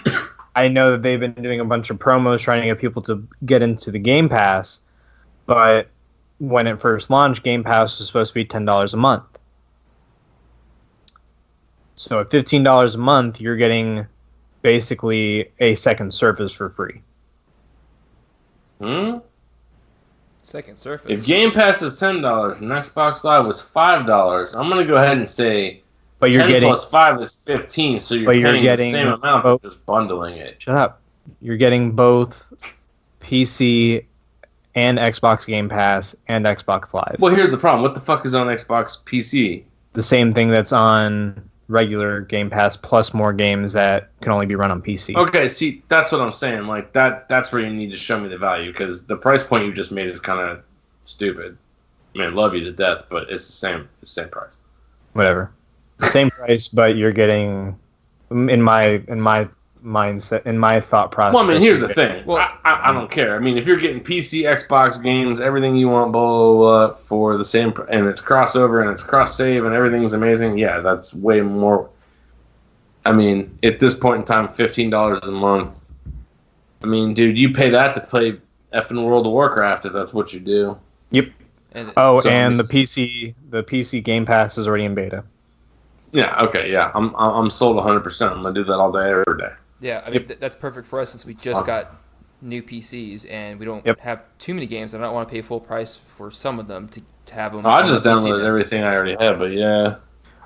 [SPEAKER 3] I know that they've been doing a bunch of promos trying to get people to get into the Game Pass, but when it first launched, Game Pass was supposed to be $10 a month. So at $15 a month, you're getting basically a second Surface for free.
[SPEAKER 2] Second Surface.
[SPEAKER 1] If Game Pass is $10 and Xbox Live was $5, I'm gonna go ahead and say,
[SPEAKER 3] but you're
[SPEAKER 1] 10
[SPEAKER 3] getting
[SPEAKER 1] plus 5 is 15, so you're paying the same amount, but just bundling it.
[SPEAKER 3] Shut up. You're getting both PC and Xbox Game Pass and Xbox Live.
[SPEAKER 1] Well, here's the problem. What the fuck is on Xbox PC?
[SPEAKER 3] The same thing that's on regular Game Pass, plus more games that can only be run on PC.
[SPEAKER 1] Okay, see, that's what I'm saying. Like that's where you need to show me the value, because the price point you just made is kind of stupid. I mean, I love you to death, but it's the same price.
[SPEAKER 3] Whatever. Same price, but you're getting, in my mindset, in my thought process.
[SPEAKER 1] Well, I mean, here's the thing. Well, I don't care. I mean, if you're getting PC, Xbox games, everything you want, blah, blah, blah, for the same, and it's crossover and it's cross save and everything's amazing, yeah, that's way more. I mean, at this point in time, $15 a month. I mean, dude, you pay that to play effing World of Warcraft if that's what you do.
[SPEAKER 3] Yep. And the PC Game Pass is already in beta.
[SPEAKER 1] Yeah. Okay. Yeah. I'm sold 100%. I'm gonna do that all day, every day.
[SPEAKER 2] Yeah. I mean, that's perfect for us since we just got new PCs and we don't have too many games. I don't want to pay full price for some of them to have them.
[SPEAKER 1] I just downloaded everything I already have, but yeah.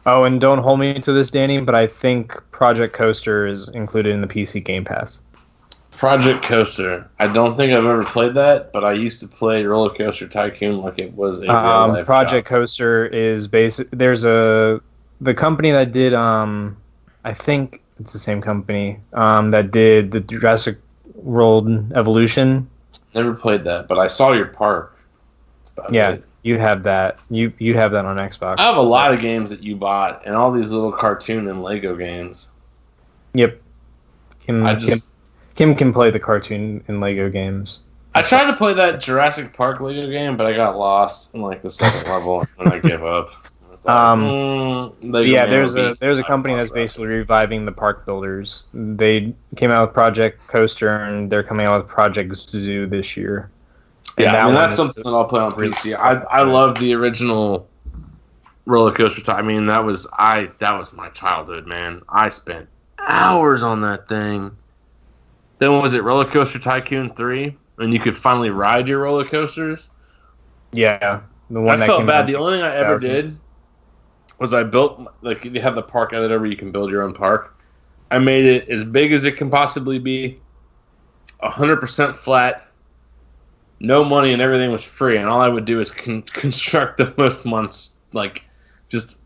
[SPEAKER 3] Oh, and don't hold me to this, Danny, but I think Project Coaster is included in the PC Game Pass.
[SPEAKER 1] Project Coaster. I don't think I've ever played that, but I used to play Roller Coaster Tycoon like it was a real life
[SPEAKER 3] Project
[SPEAKER 1] job.
[SPEAKER 3] Coaster is the company that did I think it's the same company that did the Jurassic World Evolution.
[SPEAKER 1] Never played that, but I saw your park. That's about it.
[SPEAKER 3] You have that. You have that on Xbox.
[SPEAKER 1] I have a lot of games that you bought, and all these little cartoon and Lego games.
[SPEAKER 3] Yep. Kim can play the cartoon and Lego games.
[SPEAKER 1] I tried to play that Jurassic Park Lego game, but I got lost in like the second level and I gave up.
[SPEAKER 3] There's a company that's basically reviving the park builders. They came out with Project Coaster and they're coming out with Project Zoo this year.
[SPEAKER 1] Yeah, I mean that's something that I'll play on PC. I love the original Roller Coaster. I mean that was my childhood, man. I spent hours on that thing. Then was it Roller Coaster Tycoon 3? And you could finally ride your roller coasters?
[SPEAKER 3] Yeah. The one
[SPEAKER 1] I felt bad. The only thing I ever did was I built, like, you have the park editor where you can build your own park. I made it as big as it can possibly be, 100% flat, no money, and everything was free. And all I would do is construct the most, just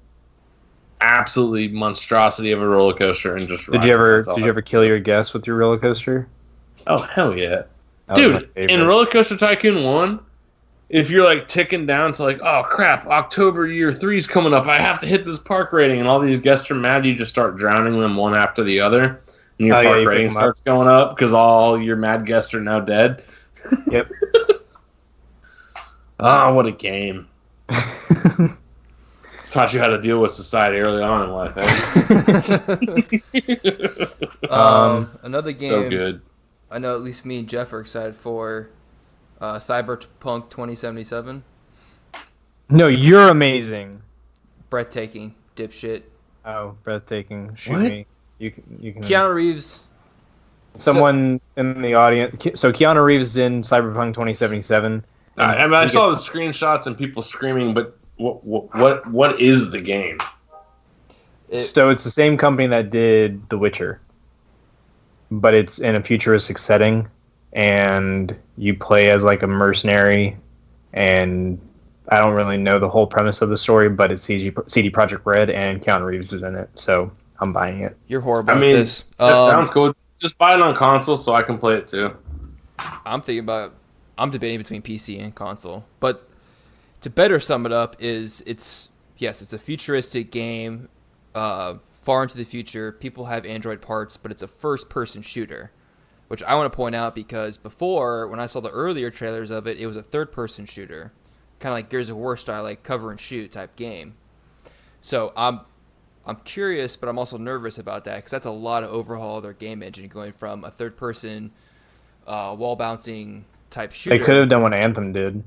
[SPEAKER 1] absolutely monstrosity of a roller coaster and just ride.
[SPEAKER 3] Did you ever kill your guests with your roller coaster?
[SPEAKER 1] Oh, hell yeah.
[SPEAKER 3] That was my
[SPEAKER 1] Dude,
[SPEAKER 3] favorite.
[SPEAKER 1] in Roller Coaster Tycoon 1, if you're like ticking down to like, oh crap, October year 3 is coming up, I have to hit this park rating, and all these guests are mad, you just start drowning them one after the other, and your park
[SPEAKER 3] you
[SPEAKER 1] rating
[SPEAKER 3] pick 'em up.
[SPEAKER 1] starts going up because all your mad guests are now dead.
[SPEAKER 3] Yep.
[SPEAKER 1] Oh, what a game. Taught you how to deal with society early on in life, eh?
[SPEAKER 2] Another game.
[SPEAKER 1] So good.
[SPEAKER 2] I know at least me and Jeff are excited for Cyberpunk 2077.
[SPEAKER 3] No, you're amazing.
[SPEAKER 2] Breathtaking, dipshit.
[SPEAKER 3] Oh, breathtaking. Shoot
[SPEAKER 1] What?
[SPEAKER 3] me. You can.
[SPEAKER 2] Keanu Reeves.
[SPEAKER 3] Someone in the audience. So Keanu Reeves is in Cyberpunk 2077.
[SPEAKER 1] I mean, I saw the screenshots and people screaming, but what is the game?
[SPEAKER 3] So it's the same company that did The Witcher, but it's in a futuristic setting, and you play as like a mercenary, and I don't really know the whole premise of the story, but it's CD Projekt Red, and Keanu Reeves is in it, so I'm buying it.
[SPEAKER 2] You're horrible
[SPEAKER 1] I
[SPEAKER 2] at
[SPEAKER 1] mean,
[SPEAKER 2] this.
[SPEAKER 1] that sounds cool. Just buy it on console so I can play it too.
[SPEAKER 2] I'm debating between PC and console, but to better sum it up, it's a futuristic game, far into the future. People have Android parts, but it's a first-person shooter, which I want to point out because before, when I saw the earlier trailers of it, it was a third-person shooter, kind of like Gears of War style, like cover and shoot type game. So I'm curious, but I'm also nervous about that because that's a lot of overhaul of their game engine, going from a third-person wall bouncing type shooter.
[SPEAKER 3] They could have done what Anthem did.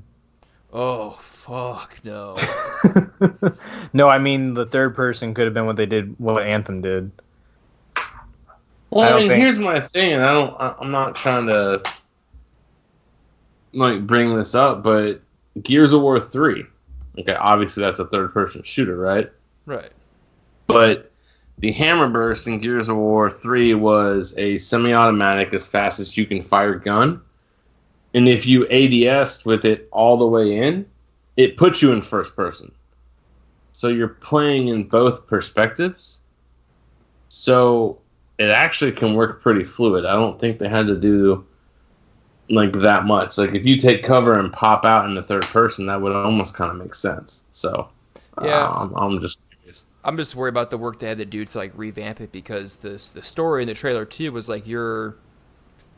[SPEAKER 2] Oh, fuck no.
[SPEAKER 3] No, I mean the third person could have been what Anthem did.
[SPEAKER 1] Well, I mean,
[SPEAKER 3] think-
[SPEAKER 1] here's my thing, and I'm not trying to like bring this up, but Gears of War 3. Okay, obviously that's a third-person shooter, right?
[SPEAKER 2] Right.
[SPEAKER 1] But the hammer burst in Gears of War 3 was a semi-automatic as fast as you can fire gun. And if you ADS'd with it all the way in, it puts you in first person. So you're playing in both perspectives. So it actually can work pretty fluid. I don't think they had to do like that much. Like if you take cover and pop out in the third person, that would almost kind of make sense. So
[SPEAKER 2] Yeah.
[SPEAKER 1] I'm just curious.
[SPEAKER 2] I'm just worried about the work they had to do to like revamp it because the story in the trailer too was like you're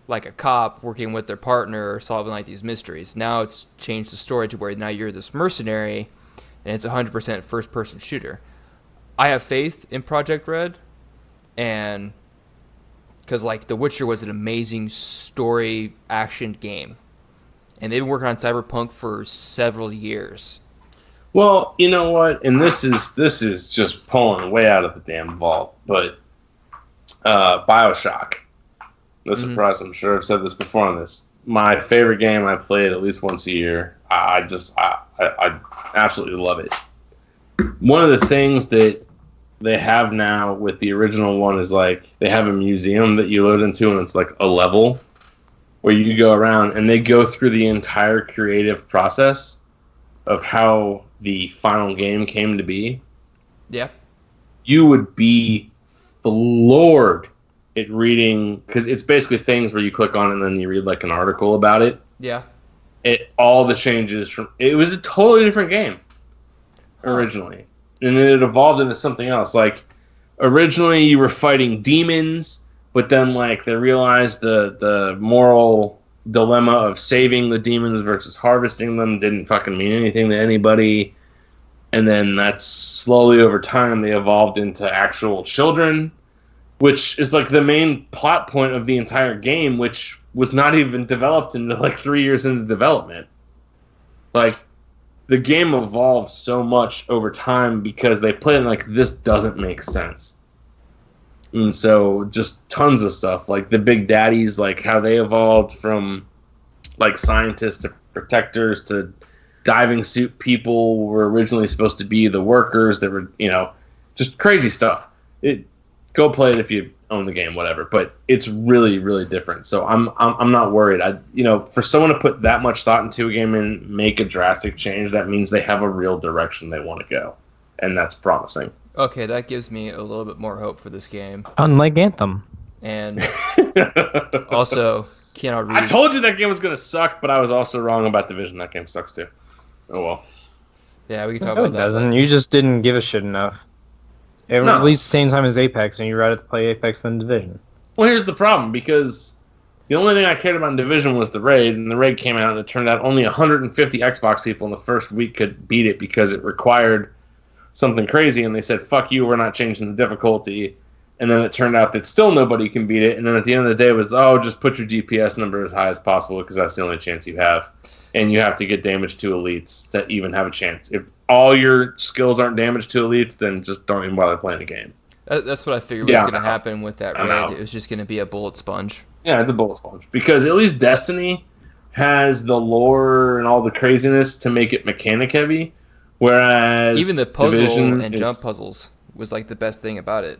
[SPEAKER 2] like a cop working with their partner solving like these mysteries. Now it's changed the story to where now you're this mercenary and it's 100% first person shooter. I have faith in Project Red, and because like The Witcher was an amazing story action game, and they've been working on Cyberpunk for several years.
[SPEAKER 1] Well, you know what, and this is just pulling way out of the damn vault, but BioShock. No surprise, I'm sure I've said this before on this. My favorite game I played at least once a year. I absolutely love it. One of the things that they have now with the original one is like they have a museum that you load into, and it's like a level where you go around and they go through the entire creative process of how the final game came to be.
[SPEAKER 2] Yeah.
[SPEAKER 1] You would be floored at reading, because it's basically things where you click on it and then you read like an article about it.
[SPEAKER 2] Yeah.
[SPEAKER 1] All the changes from it was a totally different game originally, and then it evolved into something else. Like originally you were fighting demons, but then like they realized the moral dilemma of saving the demons versus harvesting them didn't fucking mean anything to anybody. And then that's slowly over time they evolved into actual children, which is like the main plot point of the entire game, which was not even developed until like 3 years into development. Like the game evolved so much over time because they played like, this doesn't make sense. And so just tons of stuff, like the Big Daddies, like how they evolved from like scientists to protectors to diving suit people were originally supposed to be the workers that were, just crazy stuff. Go play it if you own the game, whatever. But it's really, really different. So I'm not worried. For someone to put that much thought into a game and make a drastic change, that means they have a real direction they want to go, and that's promising.
[SPEAKER 2] Okay, that gives me a little bit more hope for this game.
[SPEAKER 3] Unlike Anthem.
[SPEAKER 2] And also, Keanu
[SPEAKER 1] I
[SPEAKER 2] Reeves.
[SPEAKER 1] told you that game was gonna suck, but I was also wrong about Division. That game sucks too. Oh well.
[SPEAKER 2] Yeah, we can talk
[SPEAKER 3] No,
[SPEAKER 2] about
[SPEAKER 3] it
[SPEAKER 2] that.
[SPEAKER 3] doesn't. You just didn't give a shit enough. It
[SPEAKER 1] No.
[SPEAKER 3] released the same time as Apex, and you'd rather play Apex than Division.
[SPEAKER 1] Well, here's the problem, because the only thing I cared about in Division was the raid, and the raid came out, and it turned out only 150 Xbox people in the first week could beat it because it required something crazy, and they said, fuck you, we're not changing the difficulty. And then it turned out that still nobody can beat it, and then at the end of the day it was, just put your GPS number as high as possible because that's the only chance you have. And you have to get damage to elites to even have a chance. If all your skills aren't damaged to elites, then just don't even bother playing the game.
[SPEAKER 2] That's what I figured was going to happen with that raid. It was just going to be a bullet sponge.
[SPEAKER 1] Yeah, it's a bullet sponge. Because at least Destiny has the lore and all the craziness to make it mechanic heavy, whereas
[SPEAKER 2] even the puzzle
[SPEAKER 1] Division
[SPEAKER 2] and jump puzzles was like the best thing about it.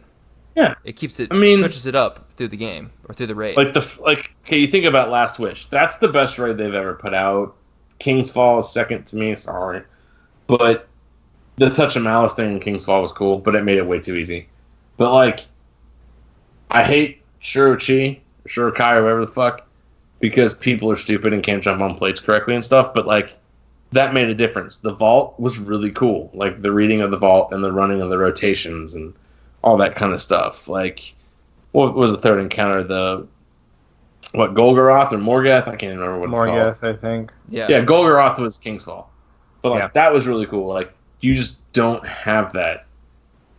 [SPEAKER 1] Yeah,
[SPEAKER 2] it keeps it. Switches it up through the game or through the raid.
[SPEAKER 1] Okay, you think about Last Wish. That's the best raid they've ever put out. King's Fall is second to me. Sorry, but the Touch of Malice thing in King's Fall was cool, but it made it way too easy. But I hate Shirochi, or Shirokai, or whatever the fuck, because people are stupid and can't jump on plates correctly and stuff. But that made a difference. The vault was really cool, the reading of the vault and the running of the rotations and all that kind of stuff. What was the third encounter? Golgoroth or Morgoth? I can't remember what it's called.
[SPEAKER 3] Morgoth, I think.
[SPEAKER 1] Yeah, Golgoroth was King's Fall. But that was really cool. You just don't have that.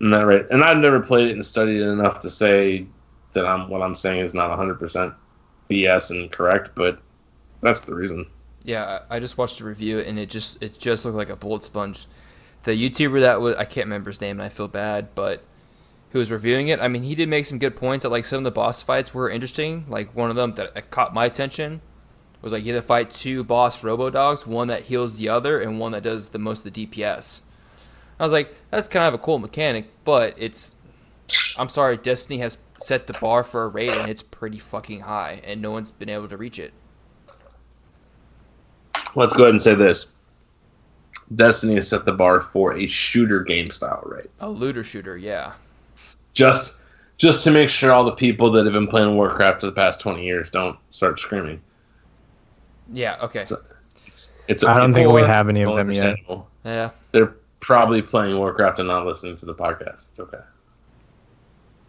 [SPEAKER 1] And that right. And I've never played it and studied it enough to say that what I'm saying is not 100% BS and correct, but that's the reason.
[SPEAKER 2] Yeah, I just watched a review and it just looked like a bullet sponge. The YouTuber that was, I can't remember his name and I feel bad, but who was reviewing it, he did make some good points that some of the boss fights were interesting. One of them that caught my attention was you have to fight two boss robo-dogs, one that heals the other and one that does the most of the DPS. I was like, that's kind of a cool mechanic, but I'm sorry, Destiny has set the bar for a raid and it's pretty fucking high and no one's been able to reach it.
[SPEAKER 1] Let's go ahead and say this. Destiny has set the bar for a shooter game style raid.
[SPEAKER 2] A looter shooter, yeah.
[SPEAKER 1] Just to make sure all the people that have been playing Warcraft for the past 20 years don't start screaming.
[SPEAKER 2] Yeah, okay.
[SPEAKER 3] I don't think we have any of them yet.
[SPEAKER 2] Yeah.
[SPEAKER 1] They're probably playing Warcraft and not listening to the podcast. It's okay.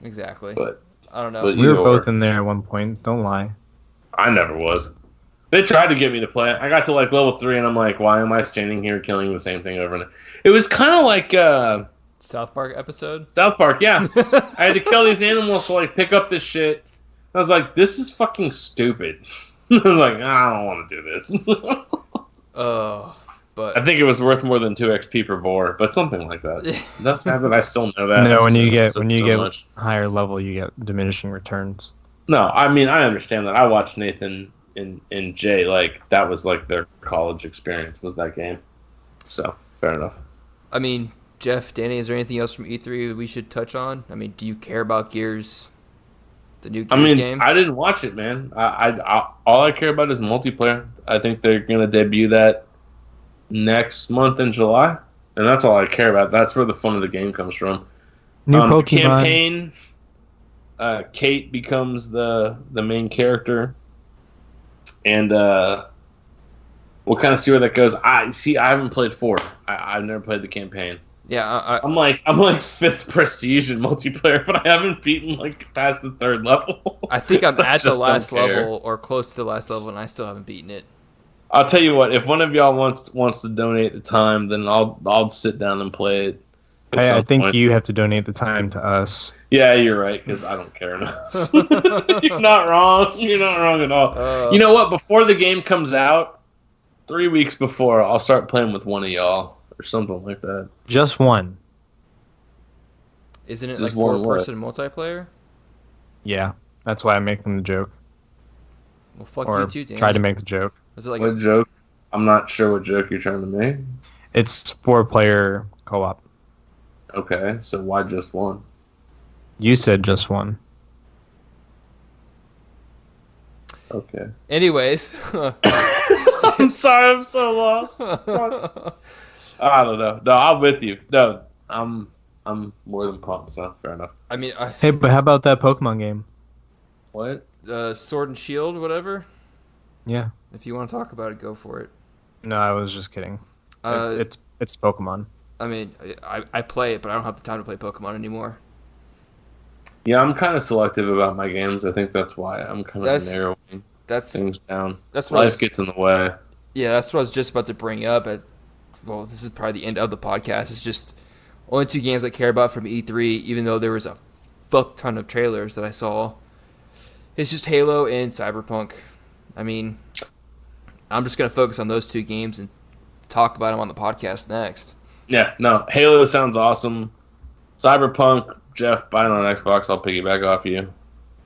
[SPEAKER 2] Exactly.
[SPEAKER 1] But
[SPEAKER 2] I don't know.
[SPEAKER 3] We were both in there at one point. Don't lie.
[SPEAKER 1] I never was. They tried to get me to play it. I got to level 3 and I'm like, why am I standing here killing the same thing over and over? It was kind of like
[SPEAKER 2] South Park episode?
[SPEAKER 1] South Park, yeah. I had to kill these animals to pick up this shit. I was like, this is fucking stupid. I was like, I don't want to do this.
[SPEAKER 2] But
[SPEAKER 1] I think it was worth more than 2 XP per boar, but something like that. Does that sound that I still know that?
[SPEAKER 3] No, when you get higher level, you get diminishing returns.
[SPEAKER 1] No, I understand that. I watched Nathan and Jay, that was their college experience was that game. So, fair enough.
[SPEAKER 2] Jeff, Danny, is there anything else from E3 we should touch on? Do you care about Gears? The new Gears game?
[SPEAKER 1] I didn't watch it, man. I all I care about is multiplayer. I think they're going to debut that next month in July, and that's all I care about. That's where the fun of the game comes from.
[SPEAKER 3] New Pokemon
[SPEAKER 1] campaign. Kate becomes the main character, and we'll kind of see where that goes. I haven't played 4. I've never played the campaign.
[SPEAKER 2] Yeah,
[SPEAKER 1] I'm 5th prestige in multiplayer, but I haven't beaten past the 3rd level.
[SPEAKER 2] I think I'm at the last level or close to the last level, and I still haven't beaten it.
[SPEAKER 1] I'll tell you what. If one of y'all wants to donate the time, then I'll sit down and play it.
[SPEAKER 3] I think you have to donate the time to us.
[SPEAKER 1] Yeah, you're right, because I don't care enough. You're not wrong. You're not wrong at all. You know what? Before the game comes out, 3 weeks before, I'll start playing with one of y'all or something like that.
[SPEAKER 3] Just one.
[SPEAKER 2] Isn't it just 4-person multiplayer?
[SPEAKER 3] Yeah, that's why I'm making the joke.
[SPEAKER 2] Well, fuck
[SPEAKER 3] or
[SPEAKER 2] you too, Danny.
[SPEAKER 3] Try to make the joke.
[SPEAKER 2] Is it
[SPEAKER 1] what joke? I'm not sure what joke you're trying to make.
[SPEAKER 3] It's 4-player co-op.
[SPEAKER 1] Okay, so why just one?
[SPEAKER 3] You said just one.
[SPEAKER 1] Okay.
[SPEAKER 2] Anyways.
[SPEAKER 1] I'm sorry, I'm so lost. I don't know. No, I'm with you. No, I'm more than pumped, so fair enough.
[SPEAKER 3] Hey, but how about that Pokemon game?
[SPEAKER 1] What?
[SPEAKER 2] Sword and Shield, whatever?
[SPEAKER 3] Yeah.
[SPEAKER 2] If you want to talk about it, go for it.
[SPEAKER 3] No, I was just kidding.
[SPEAKER 2] Uh,
[SPEAKER 3] It's Pokemon.
[SPEAKER 2] I mean, I play it, but I don't have the time to play Pokemon anymore.
[SPEAKER 1] Yeah, I'm kind of selective about my games. I think that's why I'm kind of narrowing things down.
[SPEAKER 2] That's what
[SPEAKER 1] Life gets in the way.
[SPEAKER 2] Yeah, that's what I was just about to bring up. Well, this is probably the end of the podcast. It's just only 2 games I care about from E3, even though there was a fuck ton of trailers that I saw. It's just Halo and Cyberpunk. I mean, I'm just going to focus on those 2 games and talk about them on the podcast next.
[SPEAKER 1] Yeah, no, Halo sounds awesome. Cyberpunk, Jeff, buy it on Xbox. I'll piggyback off you.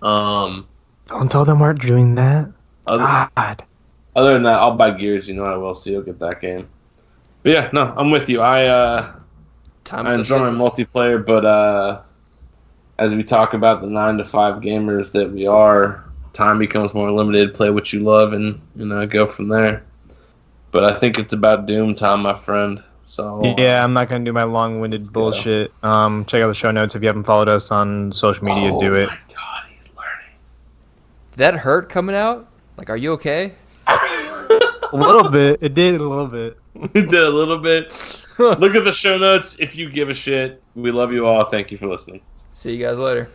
[SPEAKER 3] Don't tell them we're doing that. God.
[SPEAKER 1] Other than that, I'll buy Gears. You know I will, so you'll get that game. But yeah, no, I'm with you. I enjoy my multiplayer, but as we talk about the 9 to 5 gamers that we are, time becomes more limited. Play what you love, and go from there. But I think it's about Doom time, my friend. So
[SPEAKER 3] yeah, I'm not gonna do my long-winded bullshit. Check out the show notes if you haven't followed us on social media. Do it.
[SPEAKER 1] Oh my God, he's learning.
[SPEAKER 2] That hurt coming out? Like, are you okay?
[SPEAKER 3] A little bit. It did a little bit.
[SPEAKER 1] It did a little bit. Look at the show notes if you give a shit. We love you all. Thank you for listening.
[SPEAKER 2] See you guys later.